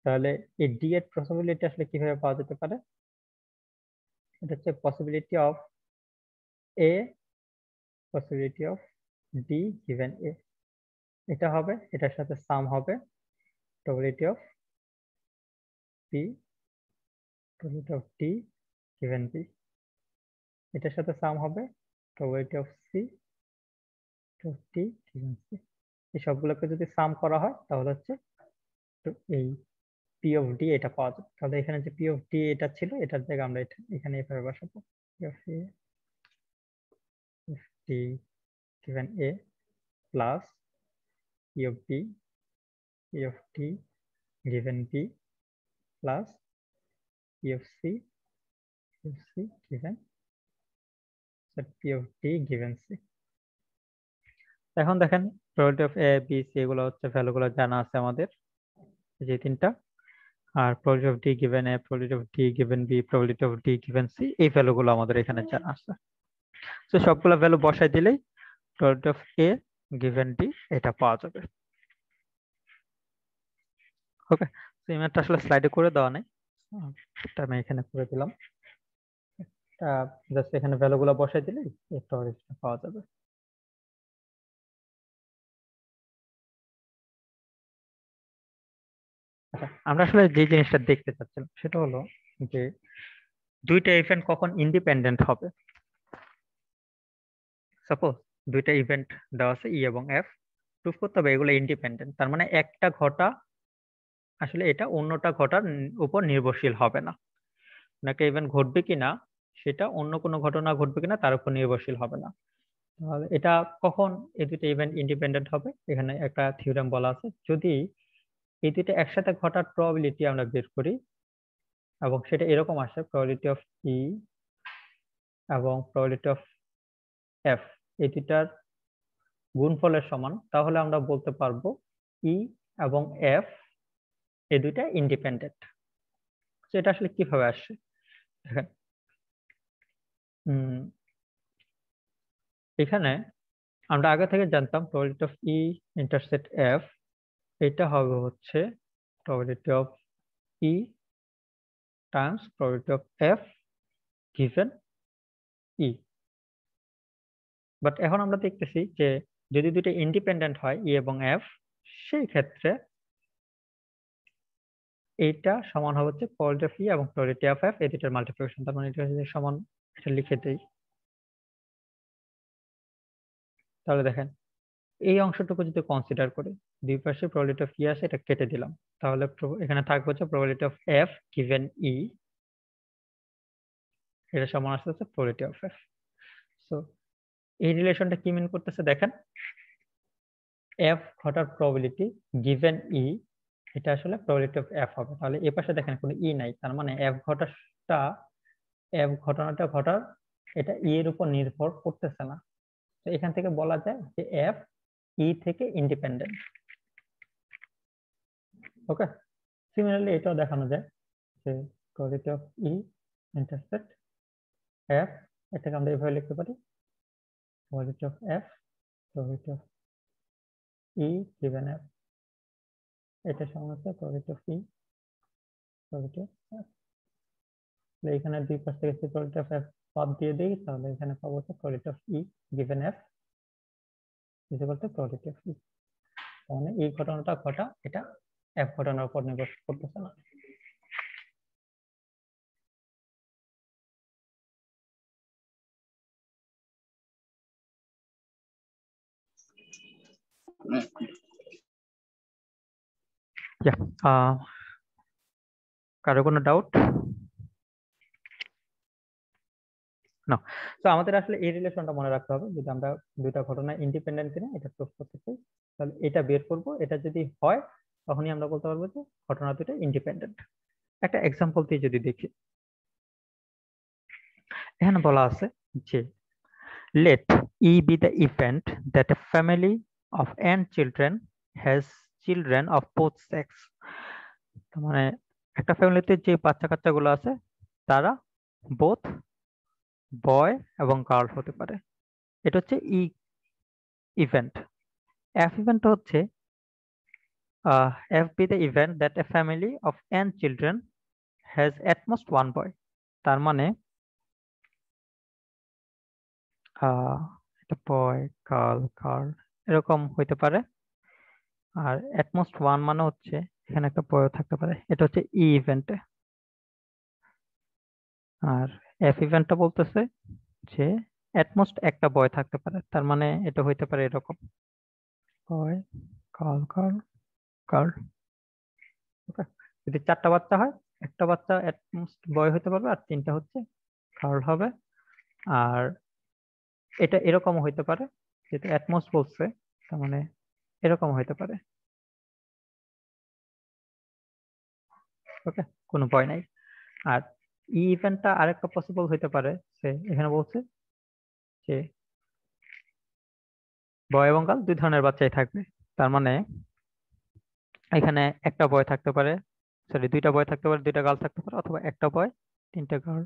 তাহলে এই ডি এর পসিবিলিটি আসলে কিভাবে পাওয়া যেতে পারে? এটা হচ্ছে possibility of A possibility of D given A. এটা হবে, এটার সাথে সাম হবে probability of B probability of D given B. এটার সাথে সাম হবে probability of C of D given C. এই সবগুলোকে যদি সাম করা হয় তাহলে হচ্ছে এই পি অফ ডি এটা পাওয়া যাবে। তাহলে এখানে যে পি অফ ডি এটা ছিল, এটার জায়গায় আমরা এখানে এভাবে বসাবো P of A D given A plus P of D given B plus P of C given P of D given C. এখন দেখেন probability of A B C এগুলো হচ্ছে ভ্যালুগুলো জানা আছে আমাদের, যে তিনটা। আর probability of D given A, probability of D given B, probability of D given C এই ভ্যালুগুলো আমাদের এখানে জানা আছে। তো সবগুলো ভ্যালু বসাই দিলেই probability of a given D এটা পাওয়া যাবে। ওকে, তো এই ম্যাথটা আসলে স্লাইডে করে দেওয়া নেই, এটা আমি এখানে করে দিলাম। জাস্ট এখানে ভ্যালুগুলো বসাই দিলেই এই প্রবাবিলিটিটা পাওয়া যাবে। আচ্ছা, আমরা আসলে যে জিনিসটা দেখতে চাচ্ছিলাম সেটা হলো যে দুইটা ইভেন্ট কখন ইন্ডিপেন্ডেন্ট হবে। সাপোজ দুইটা ইভেন্ট দেওয়া আছে ই এবং এফ, প্রুফ করতে হবে এগুলো ইন্ডিপেন্ডেন্ট, তার মানে একটা ঘটা আসলে এটা অন্যটা ঘটার উপর নির্ভরশীল হবে না। একটা ইভেন্ট ঘটবে কিনা সেটা অন্য কোনো ঘটনা ঘটবে কিনা তার উপর নির্ভরশীল হবে না। তাহলে এটা কখন এই দুইটা ইভেন্ট ইন্ডিপেন্ডেন্ট হবে? এখানে একটা থিওরেম বলা আছে, যদি এই দুইটা একসাথে ঘটার প্রবাবিলিটি আমরা বের করি এবং সেটা এরকম আসে প্রবাবিলিটি অফ ই এবং প্রবাবিলিটি অফ এফ এই দুইটার গুণফলের সমান, তাহলে আমরা বলতে পারবো ই এবং এফ এই দুইটা ইন্ডিপেন্ডেন্ট। এটা আসলে কিভাবে আসে দেখেন, এখানে আমরা আগে থেকে জানতাম probability of E intersect F এটা হবে হচ্ছে probability of E Times probability of F given E. But এখন আমরা দেখতেছি যে যদি দুটো ইন্ডিপেন্ডেন্ট হয় ই এবং এফ, সেই ক্ষেত্রে এইটা সমান হবে হচ্ছে probability of E এবং probability of F, এই দুটার মাল্টিপ্লিকেশন। তার মানে এটা যদি সমান, এটা লিখে দেই, তাহলে দেখেন এই অংশটুকু যদি কনসিডার করি, দুই পাশে probability of E আছে, এটা কেটে দিলাম, তাহলে এখানে থাকবে হচ্ছে probability of F given E, এটা সমান আসছে হচ্ছে probability of F। সো এই রিলেশনটা কি মিন করতেছে দেখেন, F ঘটার প্রবাবিলিটি গিভেন E, এটা আসলে probability of F হবে। তাহলে এই পাশে দেখেন কোনো E নাই, তার মানে F ঘটনাটা ঘটার এটা E এর উপর নির্ভর করতেছে না। তো এখান থেকে বলা যায় যে F E থেকে ইন্ডিপেন্ডেন্ট। ওকে, সিমিলারলি এটাও দেখানো যায় যে probability of E intersect F, এটাকে আমরা এভাবে লিখতে পারি probability of F, probability of E given F, এটা সমান হচ্ছে probability of E, probability of F। এখানে দুই পাশ থেকে probability of F বাদ দিয়ে দিই, তাহলে এখানে পাবো হচ্ছে probability of E given F is equal to probability of E। মানে এই ঘটনাটা ঘটা, এটা F ঘটনার উপর নির্ভর করতেছে না। কারো কোনো ডাউট? না। তো আমাদের আসলে এই রিলেশনটা মনে রাখতে হবে, যদি আমরা দুইটা ঘটনা ইন্ডিপেন্ডেন্ট কিনা এটা প্রুফ করতে চাই, তাহলে এটা বের করব। এটা যদি হয় তখনই আমরা বলতে পারবো যে ঘটনা দুটো ইন্ডিপেন্ডেন্ট। একটা এক্সাম্পল দিয়ে যদি দেখি, এখানে বলা আছে যে let E be the event that a family of n children has children of both sex। মানে একটা ফ্যামিলিতে যে বাচ্চা কাচ্চাগুলো আছে তারা বোথ বয় এবং গার্ল হতে পারে। এটা হচ্ছে ই ইভেন্ট। এফ ইভেন্ট হচ্ছে F be the event that a family of n children has at most one boy। তার মানে এটা বয় গার্ল এরকম হইতে পারে। আর at most one মানে হচ্ছে এখানে একটা বয় থাকতে পারে, এটা হচ্ছে ই ইভেন্টে। আর এফ ইভেন্টটা বলতেছে যে at most একটা বয় থাকতে পারে, তার মানে এটা হইতে পারে এরকম বয় গার্ল। ওকে, যদি চারটা বাচ্চা হয়, একটা বাচ্চা at most বয় হতে পারবে আর তিনটা হচ্ছে গার্ল হবে। আর এটা এরকম হইতে পারে, যেটা at most বলছে, তার মানে এরকম হইতে পারে। ওকে, কোনো ভয় নাই। আর ই ইভেন্টটা আরেকটা পসিবল হইতে পারে, সে এখানে বলছে যে বয় এবং গার্ল দুই ধরনের বাচ্চাই থাকবে। তার মানে এখানে একটা বয় থাকতে পারে, সরি দুইটা বয় থাকতে পারে, দুইটা গার্ল থাকতে পারে, অথবা একটা বয় তিনটা গার্ল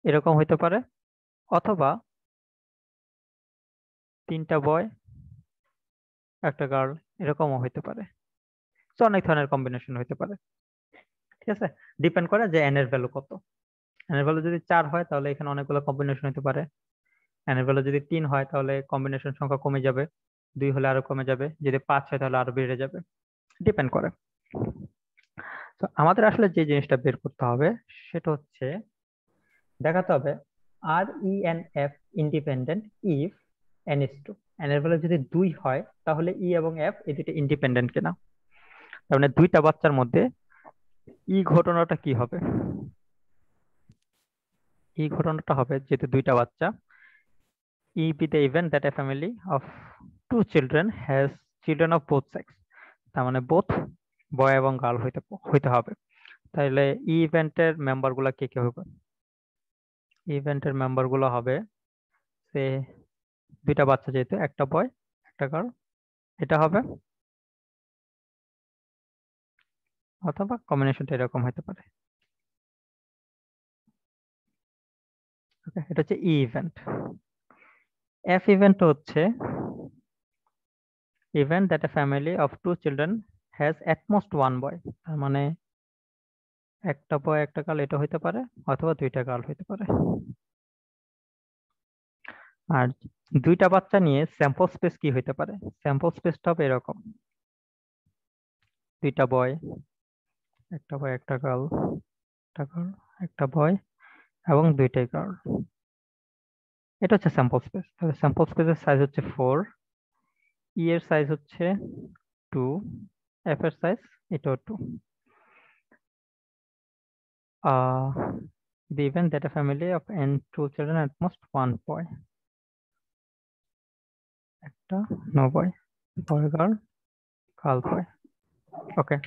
এরকম হইতে পারে, অথবা তিনটা বয় একটা গার্ল এরকমও হইতে পারে। তো অনেক ধরনের কম্বিনেশন হইতে পারে। ঠিক আছে, ডিপেন্ড করে যে এন এর ভ্যালু কত। এন এর ভ্যালু যদি 4 হয় তাহলে এখানে অনেকগুলো কম্বিনেশন হতে পারে। এন এর ভ্যালু যদি 3 হয় তাহলে কম্বিনেশন সংখ্যা কমে যাবে, 2 হলে আরো কমে যাবে, যদি 5 হয় তাহলে আরো বেড়ে যাবে, ডিপেন্ড করে। তো আমাদের আসলে যে জিনিসটা বের করতে হবে সেটা হচ্ছে দেখাতে হবে আর E N F independent if N is 2। N এর ভ্যালু যদি 2 হয় তাহলে ই এবং এফ এই দুটো ইন্ডিপেন্ডেন্ট কিনা। তার মানে দুইটা বাচ্চার মধ্যে ই ঘটনাটা কি হবে? এই ঘটনাটা হবে যেহেতু দুইটা বাচ্চা, E be the event that a family of 2 children has children of both sex। তার মানে both বয় এবং গার্ল হইতে হবে। তাহলে ই ইভেন্টের মেম্বার গুলা কে কে হবে? ইভেন্টের মেম্বার গুলো হবে সে দুইটা বাচ্চা, যেহেতু একটা বয় একটা গার্ল, এটা হবে, অথবা কম্বিনেশনটা এরকম হতে পারে। ওকে, এটা হচ্ছে ই ইভেন্ট। এফ ইভেন্ট হচ্ছে event that a family of 2 children has at most one boy. তার মানে একটা বয় একটা গার্ল এটা হইতে পারে, অথবা দুইটা গার্ল হইতে পারে। আর দুইটা বাচ্চা নিয়ে স্যাম্পল স্পেস কি হইতে পারে? স্যাম্পল স্পেসটা হবে এরকম, দুইটা বয় একটা বয় একটা গার্ল, একটা গার্ল একটা বয় এবং দুইটাই গার্ল। এটা হচ্ছে স্যাম্পল স্পেস। তাহলে স্যাম্পল স্পেসের সাইজ হচ্ছে 4, ই এর সাইজ হচ্ছে 2, এফ এর সাইজ এটাও 2। The event that a family of n 2 children at most one boy, একটা no boy, boy girl, girl boy. Okay,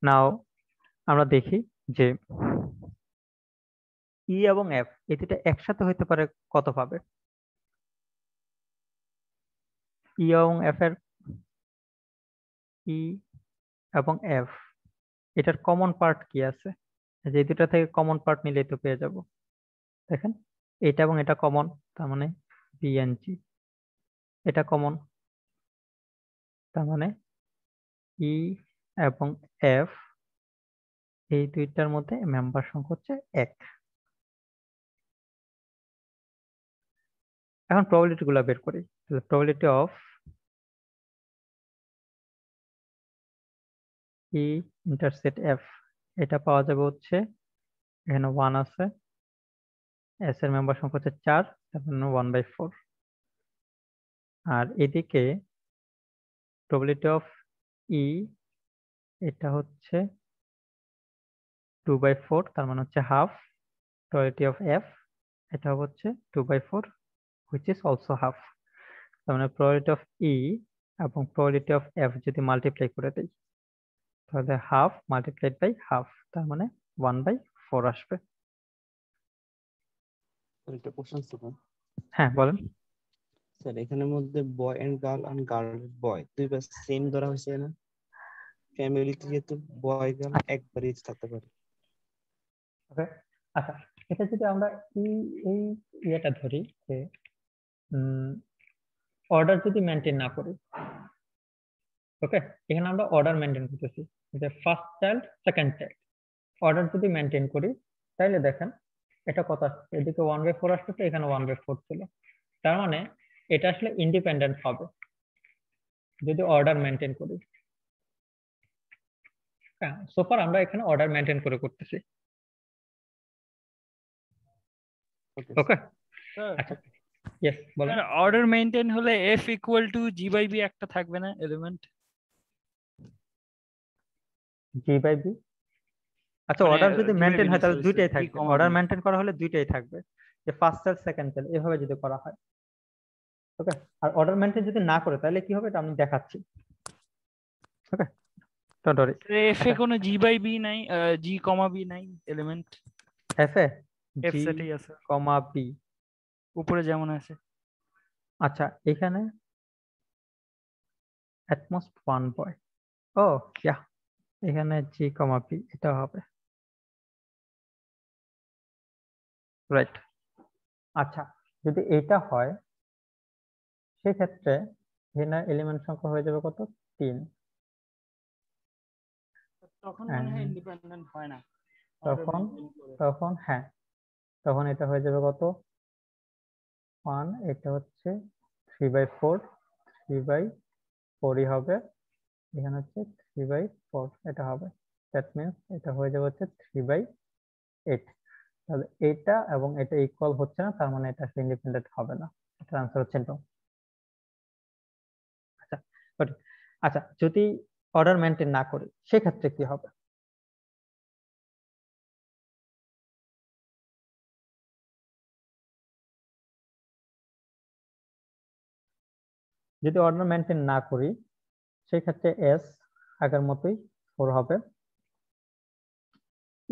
now আমরা দেখি যে ই এবং এফ এই দুটো একসাথে হইতে পারে কত ভাবে। ই এবং এফ এর ই এবং এফ এটার কমন পার্ট কি আছে? যে দুটা থেকে কমন পার্ট নিলেই তো পেয়ে যাব। দেখেন এটা এবং এটা কমন, তার মানে বি এন জি। এটা কমন, তার মানে ই এবং এফ এই দুইটার মধ্যে মেম্বার সংখ্যা হচ্ছে 1। এখন প্রবাবিলিটি গুলো বের করি। তাহলে probability of E intersect F এটা পাওয়া যাবে হচ্ছে, এখানে 1 আছে, এস এর মেম্বার সংখ্যা হচ্ছে 4, তার মানে 1/4। আর এদিকে প্রবাবিলিটি অফ ই এটা হচ্ছে 2/4, তার মানে হচ্ছে হাফ। প্রবাবিলিটি অফ এফ এটা হচ্ছে 2/4, which is also half। তার মানে প্রবাবিলিটি অফ ই এবং প্রবাবিলিটি অফ এফ যদি মাল্টিপ্লাই করে দেই তাহলে হাফ মাল্টিপ্লাইড বাই হাফ, তার মানে 1/4 আসবে। একটা কোশ্চেন ছিল হ্যাঁ বলেন। স্যার, এখানের মধ্যে বয় এন্ড গার্ল বয় দুইবার সেম ধরা হয়েছে না? ফ্যামিলিতে যেহেতু বয় গার্ল একবারই থাকতে পারে। ওকে, আচ্ছা এটা যদি আমরা এই ইয়েটা ধরি যে অর্ডার যদি মেনটেন না করি, ওকে এখানে আমরা অর্ডার মেনটেন করতেছি যে first child second child, order যদি মেনটেন করি তাহলে দেখেন এটা কত আসছে, এদিকে 1/4 আসতেছে, এখানে 1/4 ছিল, তার মানে এটা আসলে ইন্ডিপেন্ডেন্ট হবে যদি অর্ডার মেনটেন করি। হ্যাঁ সোফার আমরা এখানে অর্ডার মেনটেন করে করতেছি। ওকে আচ্ছা ইয়েস বলেন। অর্ডার মেইনটেইন হলে F equal to G by B একটা থাকবে না এলিমেন্ট? জি বাই বি, আচ্ছা মানে অর্ডার যদি G by B মেনটেন না, হয় তাহলে sorry, দুইটাই sorry, G, থাকবে। B। অর্ডার মেনটেন করা হলে দুইটাই থাকবে, যে ফার্স্ট চাইল্ড সেকেন্ড চাইল্ড এভাবে যদি করা হয়। ওকে, আর অর্ডার মেনটেন যদি না করে তাহলে কি হবে এটা আমি দেখাচ্ছি। Okay don't worry. এফ এ কোনো জি বাই বি নাই, জি কমা বি নাই element? F A F G সেটেই আছে কমা বি, উপরে যেমন আছে। আচ্ছা এখানে at most one boy, ও ইয়া এখানে জি কমা বি এটা হবে রাইট। আচ্ছা যদি এটা হয় সেক্ষেত্রে এখানে এলিমেন্ট সংখ্যা হয়ে যাবে কত, 3। তখন মনে হয় ইন্ডিপেন্ডেন্ট হয় না। তখন তখন হ্যাঁ তখন এটা হয়ে যাবে কত 1, এটা হচ্ছে 3/4, 3/4ই হবে, এখানে হচ্ছে 3/4 এটা হবে, দ্যাট মিনস এটা হয়ে যাবে হচ্ছে 3/8। তাহলে এটা এবং এটা ইকুয়াল হচ্ছে না, তার মানে এটা আসলে ইন্ডিপেন্ডেন্ট হবে না। এটার আনসার হচ্ছে নো। আচ্ছা ওকে, আচ্ছা যদি অর্ডার মেনটেন না করি সেক্ষেত্রে কি হবে? যদি অর্ডার মেনটেন না করি সেক্ষেত্রে এস আগের মতোই 4 হবে।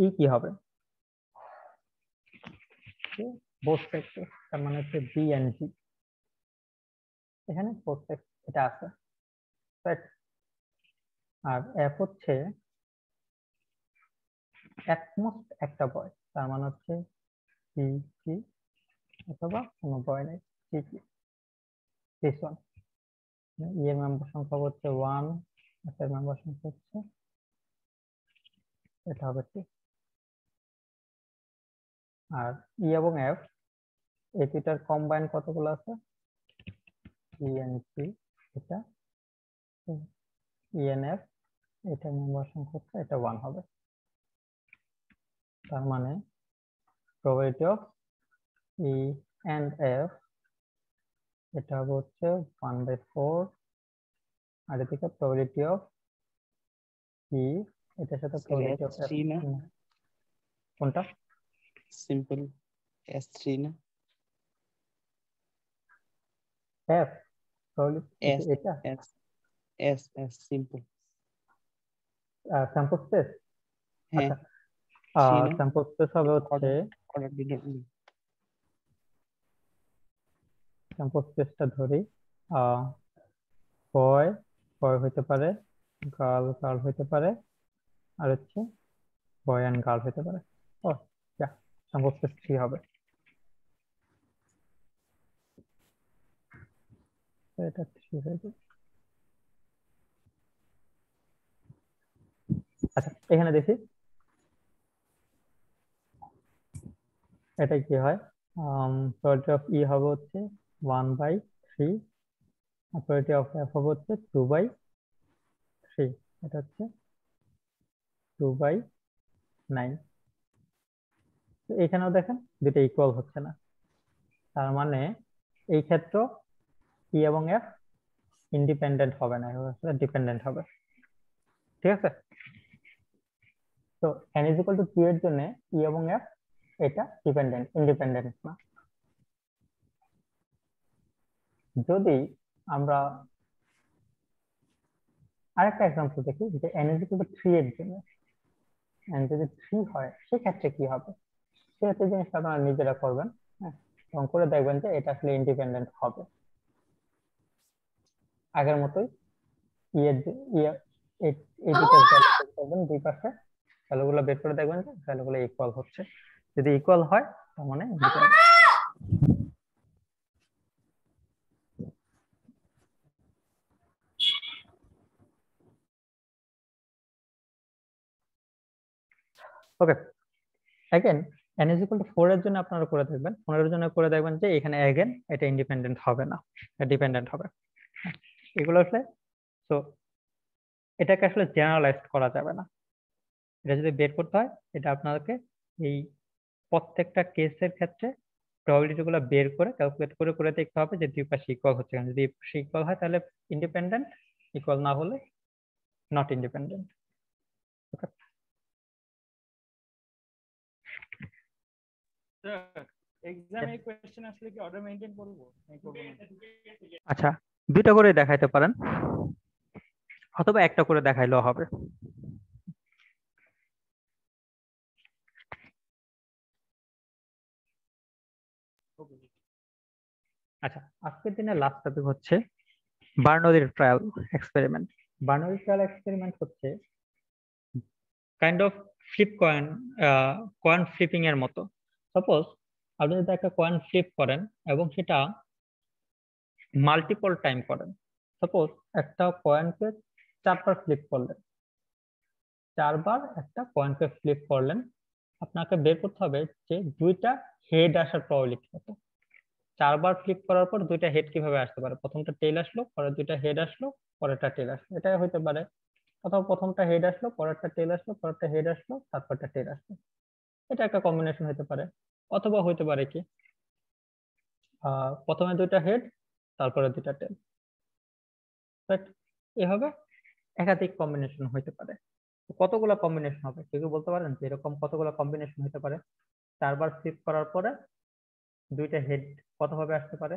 ই কি হবে? বোথ সেক্টর, তার মানে হচ্ছে বি এন্ড জি, এখানে বোথ সেক্টর এটা আছে রাইট। আর এফ হচ্ছে একমোস্ট একটা বয়, তার মানে হচ্ছে সি সি অথবা কোনো বয় নেই, সি সি দিস ওয়ান। ই এর মেম্বার সংখ্যা হচ্ছে 1, এফ এর মেম্বার সংখ্যা হচ্ছে এটা হবে 2। আর ই এবং এফ এই দুইটার কম্বাইন কতগুলো আছে? ই এন সি এটা, ই এন এফ এটা মেম্বার সংখ্যা হচ্ছে এটা 1 হবে। তার মানে probability of E and F এটা হচ্ছে 1/4, আর এদিকে প্রবাবিলিটি অফ ই এটার সাথে Sir, probability of F S3 না? কোনটা? সিম্পল S3 না? এফ প্রবাবিলিটি S এটা S S simple. Sample space. হ্যাঁ, আচ্ছা, 3 না? স্যাম্পল স্পেস হবে হচ্ছে অর্ডার ডিডাক্ট। স্যাম্পল স্পেসটা ধরি, বয় বয় হইতে পারে, গার্ল গার্ল হইতে পারে, আর হচ্ছে বয় অ্যান্ড গার্ল হইতে পারে। ও যা, স্যাম্পল স্পেস 3 হবে। তো এটা 3 হয়ে যাবে। আচ্ছা, এখানে দেখি এটা কি হয়। প্রবাবিলিটি অফ ই হবে হচ্ছে 1/3, আর প্রবাবিলিটি অফ এফ হবে হচ্ছে 2/3, এটা হচ্ছে 2/9। তো এখানেও দেখেন দুটো ইকুয়াল হচ্ছে না, তার মানে এই ক্ষেত্রে ই এবং এফ ইন্ডিপেন্ডেন্ট হবে না, ডিপেন্ডেন্ট হবে। ঠিক আছে, তো n = 2 এর জন্য ই এবং এফ এটা ডিপেন্ডেন্ট, ইন্ডিপেন্ডেন্ট না। যদি আমরা আরেকটা এক্সাম্পল দেখি যে n = 3 এর জন্য, n যদি 3 হয় সেক্ষেত্রে কি হবে, সেক্ষেত্রে জিনিসটা আপনারা নিজেরা করবেন, হ্যাঁ, এবং করে দেখবেন যে এটা আসলে ইন্ডিপেন্ডেন্ট হবে। আগের মতোই এই দুটো ভ্যালু বের করবেন, দুই পাশে ভ্যালুগুলো বের করে দেখবেন যে ভ্যালুগুলো ইকুয়াল হচ্ছে। যদি ইকুয়াল হয় তার মানে independent। ওকে, अगेन n = 4 এর জন্য আপনারা করে দেখবেন, 15 এর জন্য করে দেখবেন যে এখানে अगेन এটা ইন্ডিপেন্ডেন্ট হবে না, এটা ডিপেন্ডেন্ট হবে। এগুলো আসলে, তো এটাকে আসলে জেনারেলাইজড করা যাবে না। এটা যদি বের করতে হয়, এটা আপনাদেরকে এই প্রত্যেকটা কেসের ক্ষেত্রে প্রবাবিলিটি গুলো বের করে ক্যালকুলেট করে করে দেখতে হবে যে দুই পাশে ইকুয়াল হচ্ছে কিনা। যদি ইকুয়াল হয় তাহলে ইন্ডিপেন্ডেন্ট, ইকুয়াল না হলে নট ইন্ডিপেন্ডেন্ট। ওকে, এক্সামে কোশ্চেন আসলে কি অর্ডার মেইনটেইন করব নাকি করব না? আচ্ছা, দুইটা করে দেখাইতে পারেন অথবা একটা করে দেখাইলেও হবে। আচ্ছা, আজকের দিনে লাস্ট টপিক হচ্ছে বার্নৌলির trial experiment. Bernoulli trial experiment হচ্ছে kind of flip coin flipping এর মতো। সাপোজ আপনি যদি একটা কয়েন ফ্লিপ করেন এবং সেটা মাল্টিপল টাইম করেন, সাপোজ একটা কয়েনকে 4বার ফ্লিপ করলেন, 4বার একটা কয়েনকে ফ্লিপ করলেন, আপনাকে বের করতে হবে যে দুইটা হেড আসার প্রবাবিলিটি কত। 4বার ফ্লিপ করার পর দুইটা হেড কিভাবে আসতে পারে, প্রথমটা টেল আসলো, পরে দুইটা হেড আসলো, পরেরটা টেল আসলো, এটা হতে পারে। অথবা প্রথমটা হেড আসলো, পরেরটা টেল আসলো, পরেরটা হেড আসলো, তারপরটা টেল আসলো, এটা একটা কম্বিনেশন হতে পারে। অথবা হতে পারে কি প্রথমে দুইটা হেড, তারপরে দুইটা টেল, রাইট? এভাবে একাধিক কম্বিনেশন হতে পারে। কতগুলো কম্বিনেশন হবে কেউ বলতে পারেন যে এরকম কতগুলো কম্বিনেশন হতে পারে? 4বার ফ্লিপ করার পরে দুইটা হেড কতভাবে আসতে পারে?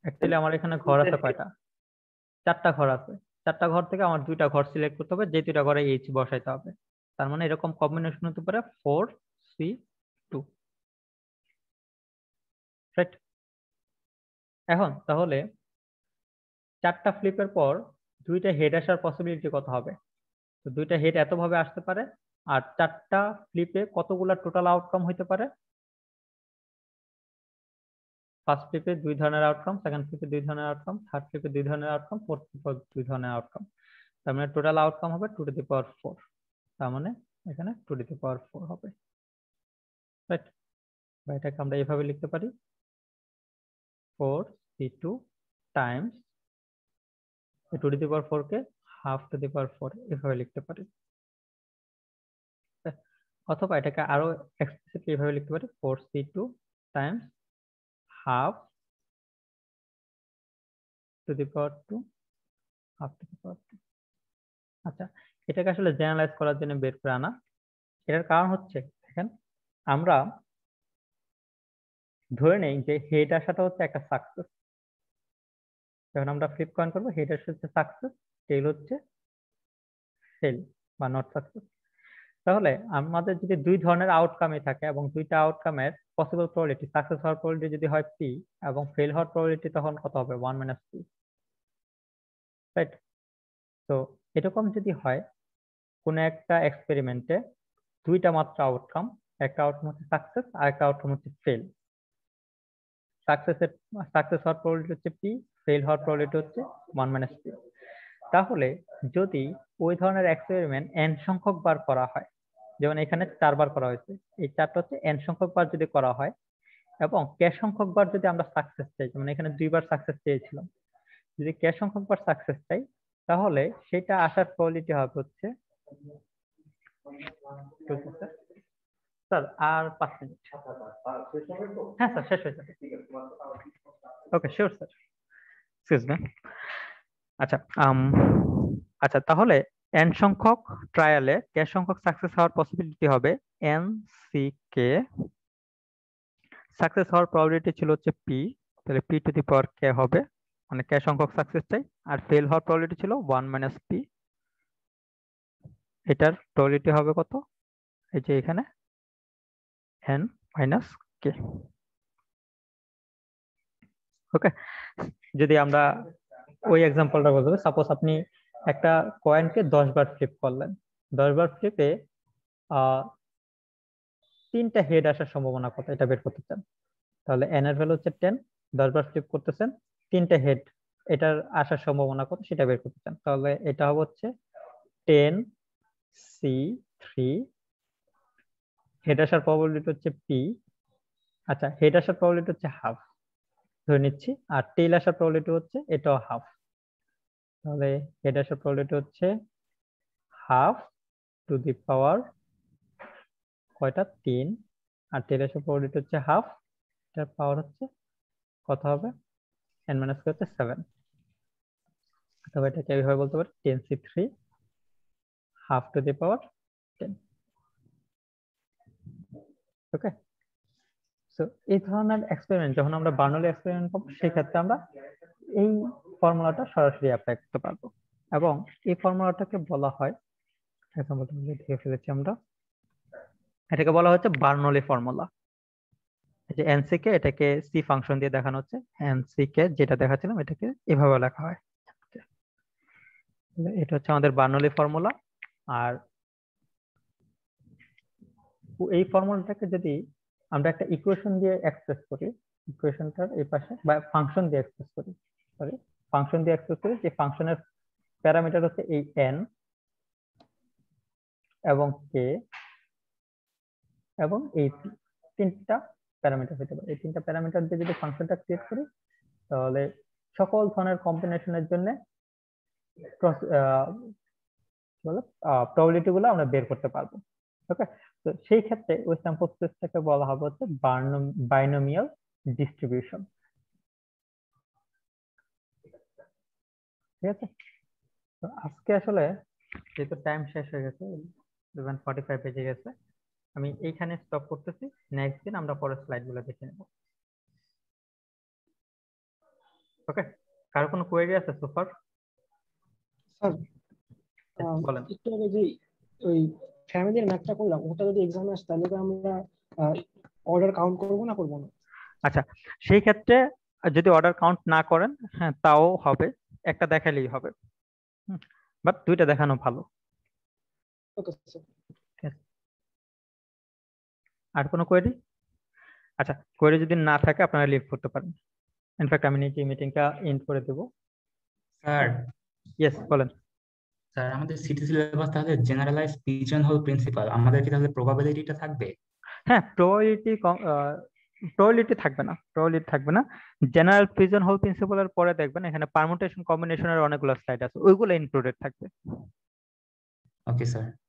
অ্যাকচুয়ালি আমার এখানে ঘর আছে কয়টা? 4টা ঘর আছে। 4টা ঘর থেকে আমার দুইটা ঘর সিলেক্ট করতে হবে, যে দুইটা ঘরে এইচ বসাইতে হবে। তার মানে এরকম কম্বিনেশন হতে পারে 4C2, রাইট? এখন তাহলে 4টা ফ্লিপের পর দুইটা হেড আসার পসিবিলিটি কত হবে? তো দুইটা হেড এতভাবে আসতে পারে। আর 4টা ফ্লিপে কতগুলা টোটাল আউটকাম হইতে পারে? ফার্স্ট ফ্লিপে 2 ধরনের আউটকাম, সেকেন্ড ফ্লিপে 2 ধরনের আউটকাম, থার্ড ফ্লিপে 2 ধরনের আউটকাম, ফোর্থ ফ্লিপে 2 ধরনের আউটকাম। তার মানে টোটাল আউটকাম হবে 2^4। তার মানে এখানে 2^4 হবে, রাইট? বা এটাকে আমরা এইভাবে লিখতে পারি 4C2 times two to the power 4 কে হাফ টু দি পাওয়ার 4 এভাবে লিখতে পারি, অথবা এটাকে আরো এক্সপ্লিসিটলি এভাবে লিখতে পারি 4c2 times half to the power 2 half to the power 2। আচ্ছা, এটাকে আসলে জেনারেলাইজ করার জন্য বের করে আনা। এটার কারণ হচ্ছে দেখেন, আমরা ধরে নেই যে হেড আসাটা হচ্ছে একটা সাকসেস। যখন আমরা ফ্লিপ কয়েন করবো, হেড আসা হচ্ছে সাকসেস, টেল হচ্ছে ফেল বা নট সাকসেস। তাহলে আমাদের যদি দুই ধরনের আউটকামই থাকে এবং দুইটা আউটকামের পসিবল প্রবাবিলিটি, সাকসেস হওয়ার প্রবাবিলিটি যদি হয় পি এবং ফেল হওয়ার প্রবাবিলিটি তখন কত হবে 1 - p, রাইট? তো এরকম যদি হয় কোন একটা এক্সপেরিমেন্টে দুইটা মাত্র আউটকাম, একটা আউটকাম হচ্ছে সাকসেস আর একটা আউটকাম হচ্ছে ফেল। সাকসেস হওয়ার প্রবাবিলিটি হচ্ছে পি, ফেল হওয়ার প্রবাবিলিটি হচ্ছে 1 - p। তাহলে যদি ওই ধরনের এক্সপেরিমেন্ট n সংখ্যক বার করা হয়, যেমন এখানে 4 বার করা হয়েছে, এই 4টা হচ্ছে n সংখ্যক বার যদি করা হয় এবং কে সংখ্যক বার যদি আমরা সাকসেস চাই, যেমন এখানে 2 বার সাকসেস চেয়েছিলাম, যদি কে সংখ্যক বার সাকসেস চাই তাহলে সেটা আসার প্রবাবিলিটি হবে হচ্ছে, স্যার আর 5 মিনিট। হ্যাঁ স্যার, শেষ হয়ে যাবে। ওকে, শিওর স্যার, এক্সকিউজ মি। আচ্ছা, আচ্ছা তাহলে n সংখ্যক ট্রায়ালে কে সংখ্যক সাকসেস হওয়ার পসিবিলিটি হবে n c k, সাকসেস হওয়ার প্রবাবিলিটি ছিল হচ্ছে p, তাহলে p two the power k হবে, মানে কে সংখ্যক সাকসেস চাই, আর ফেল হওয়ার প্রবাবিলিটি ছিল 1 - p। এটার প্রবাবিলিটি হবে কত? এই যে এখানে n - k। ওকে, যদি আমরা ওই এক্সাম্পলটা বলতে, সাপোজ আপনি একটা কয়েনকে 10 বার ফ্লিপ করলেন, 10 বার ফ্লিপে 3টা হেড আসার সম্ভাবনা কত এটা বের করতে চান, তাহলে n এর ভ্যালু হচ্ছে 10, 10 বার ফ্লিপ করতেছেন, 3টা হেড, এটার আসার সম্ভাবনা কত সেটা বের করতে চান, তাহলে এটা হবে হচ্ছে 10c3, হেড আসার প্রবাবিলিটি হচ্ছে p। আচ্ছা, হেড আসার প্রবাবিলিটি হচ্ছে হাফ ধরে নিচ্ছি, আর টেল আসার প্রবাবিলিটি হচ্ছে এটাও হাফ, তাহলে হেড আসার প্রবাবিলিটি হচ্ছে হাফ টু দি পাওয়ার কয়টা 3, আর টেল আসার প্রবাবিলিটি হচ্ছে হাফ, এটার পাওয়ার হচ্ছে কত হবে n - k হচ্ছে 7। অথবা এটাকে এইভাবে বলতে পারি 10c3 half to the power 10। Okay, so এই ধরনের এক্সপেরিমেন্ট যখন আমরা বার্নলি এক্সপেরিমেন্ট করব, সেই ক্ষেত্রে আমরা এই ফর্মুলাটা সরাসরি অ্যাপ্লাই করতে পারবো, এবং এই ফর্মুলাটাকে বলা হয়, এক্সাম্পলটা দেখে ফেলেছি আমরা, এটাকে বলা হচ্ছে বার্নলি ফর্মুলা। এই যে nck, এটাকে c ফাংশন দিয়ে দেখানো হচ্ছে, nck যেটা দেখাচ্ছিলাম এটাকে এভাবে লেখা হয়। এটা হচ্ছে আমাদের বার্নলি ফর্মুলা। আর এই ফর্মুলাটাকে যদি আমরা একটা ইকুয়েশন দিয়ে এক্সপ্রেস করি, ইকুয়েশনটার এই পাশে, বা ফাংশন দিয়ে এক্সপ্রেস করি, সরি ফাংশন দিয়ে এক্সপ্রেস করি, যে ফাংশনের প্যারামিটার হচ্ছে এই n এবং k এবং এই 3টা প্যারামিটার হতে পারে। এই 3টা প্যারামিটার দিয়ে যদি ফাংশনটা ক্রিয়েট করি, তাহলে সকল ধরনের কম্বিনেশনের জন্য প্রবাবিলিটি গুলো আমরা বের করতে পারবো। ওকে, তো সেই ক্ষেত্রে ওই স্যাম্পল স্পেসটাকে বলা হবে হচ্ছে বাইনোমিয়াল ডিস্ট্রিবিউশন। ঠিক আছে, তো আজকে আসলে যেহেতু টাইম শেষ হয়ে গেছে, 11:45 বেজে গেছে, আমি এইখানে স্টপ করতেছি। নেক্সট দিন আমরা পরের স্লাইডগুলো দেখে নেব। ওকে, কারো কোনো কোয়েরি আছে সুপার? স্যার বলেন। একটু আগে যে ওই ফ্যামিলির ম্যাথটা করলাম, ওটা যদি এক্সামে আসে তাহলে তো আমরা অর্ডার কাউন্ট করবো না, করবো না? আচ্ছা, সেই ক্ষেত্রে যদি অর্ডার কাউন্ট না করেন, হ্যাঁ তাও হবে, একটা দেখালেই হবে, বাট দুইটা দেখানো ভালো। Okay sir. আর কোনো কোয়েরি? আচ্ছা, কোয়েরি যদি না থাকে আপনারা লিভ করতে পারেন। ইনফ্যাক্ট আমি নিজে মিটিংটা এন্ড করে দেব। স্যার, ইয়েস বলেন। স্যার আমাদের সিটি সিলেবাস তাহলে জেনারেলাইজ পিজন হোল প্রিন্সিপাল, আমাদের কি তাহলে প্রবাবিলিটিটা থাকবে? হ্যাঁ, প্রবাবিলিটি প্রবাবিলিটি থাকবে না, প্রবাবিলিটি থাকবে না। জেনারেল পিজন হোল প্রিন্সিপালের পরে দেখবেন এখানে পারমুটেশন কম্বিনেশনের অনেকগুলো স্লাইড আছে, ওইগুলো ইনক্লুডেড থাকবে। Okay sir.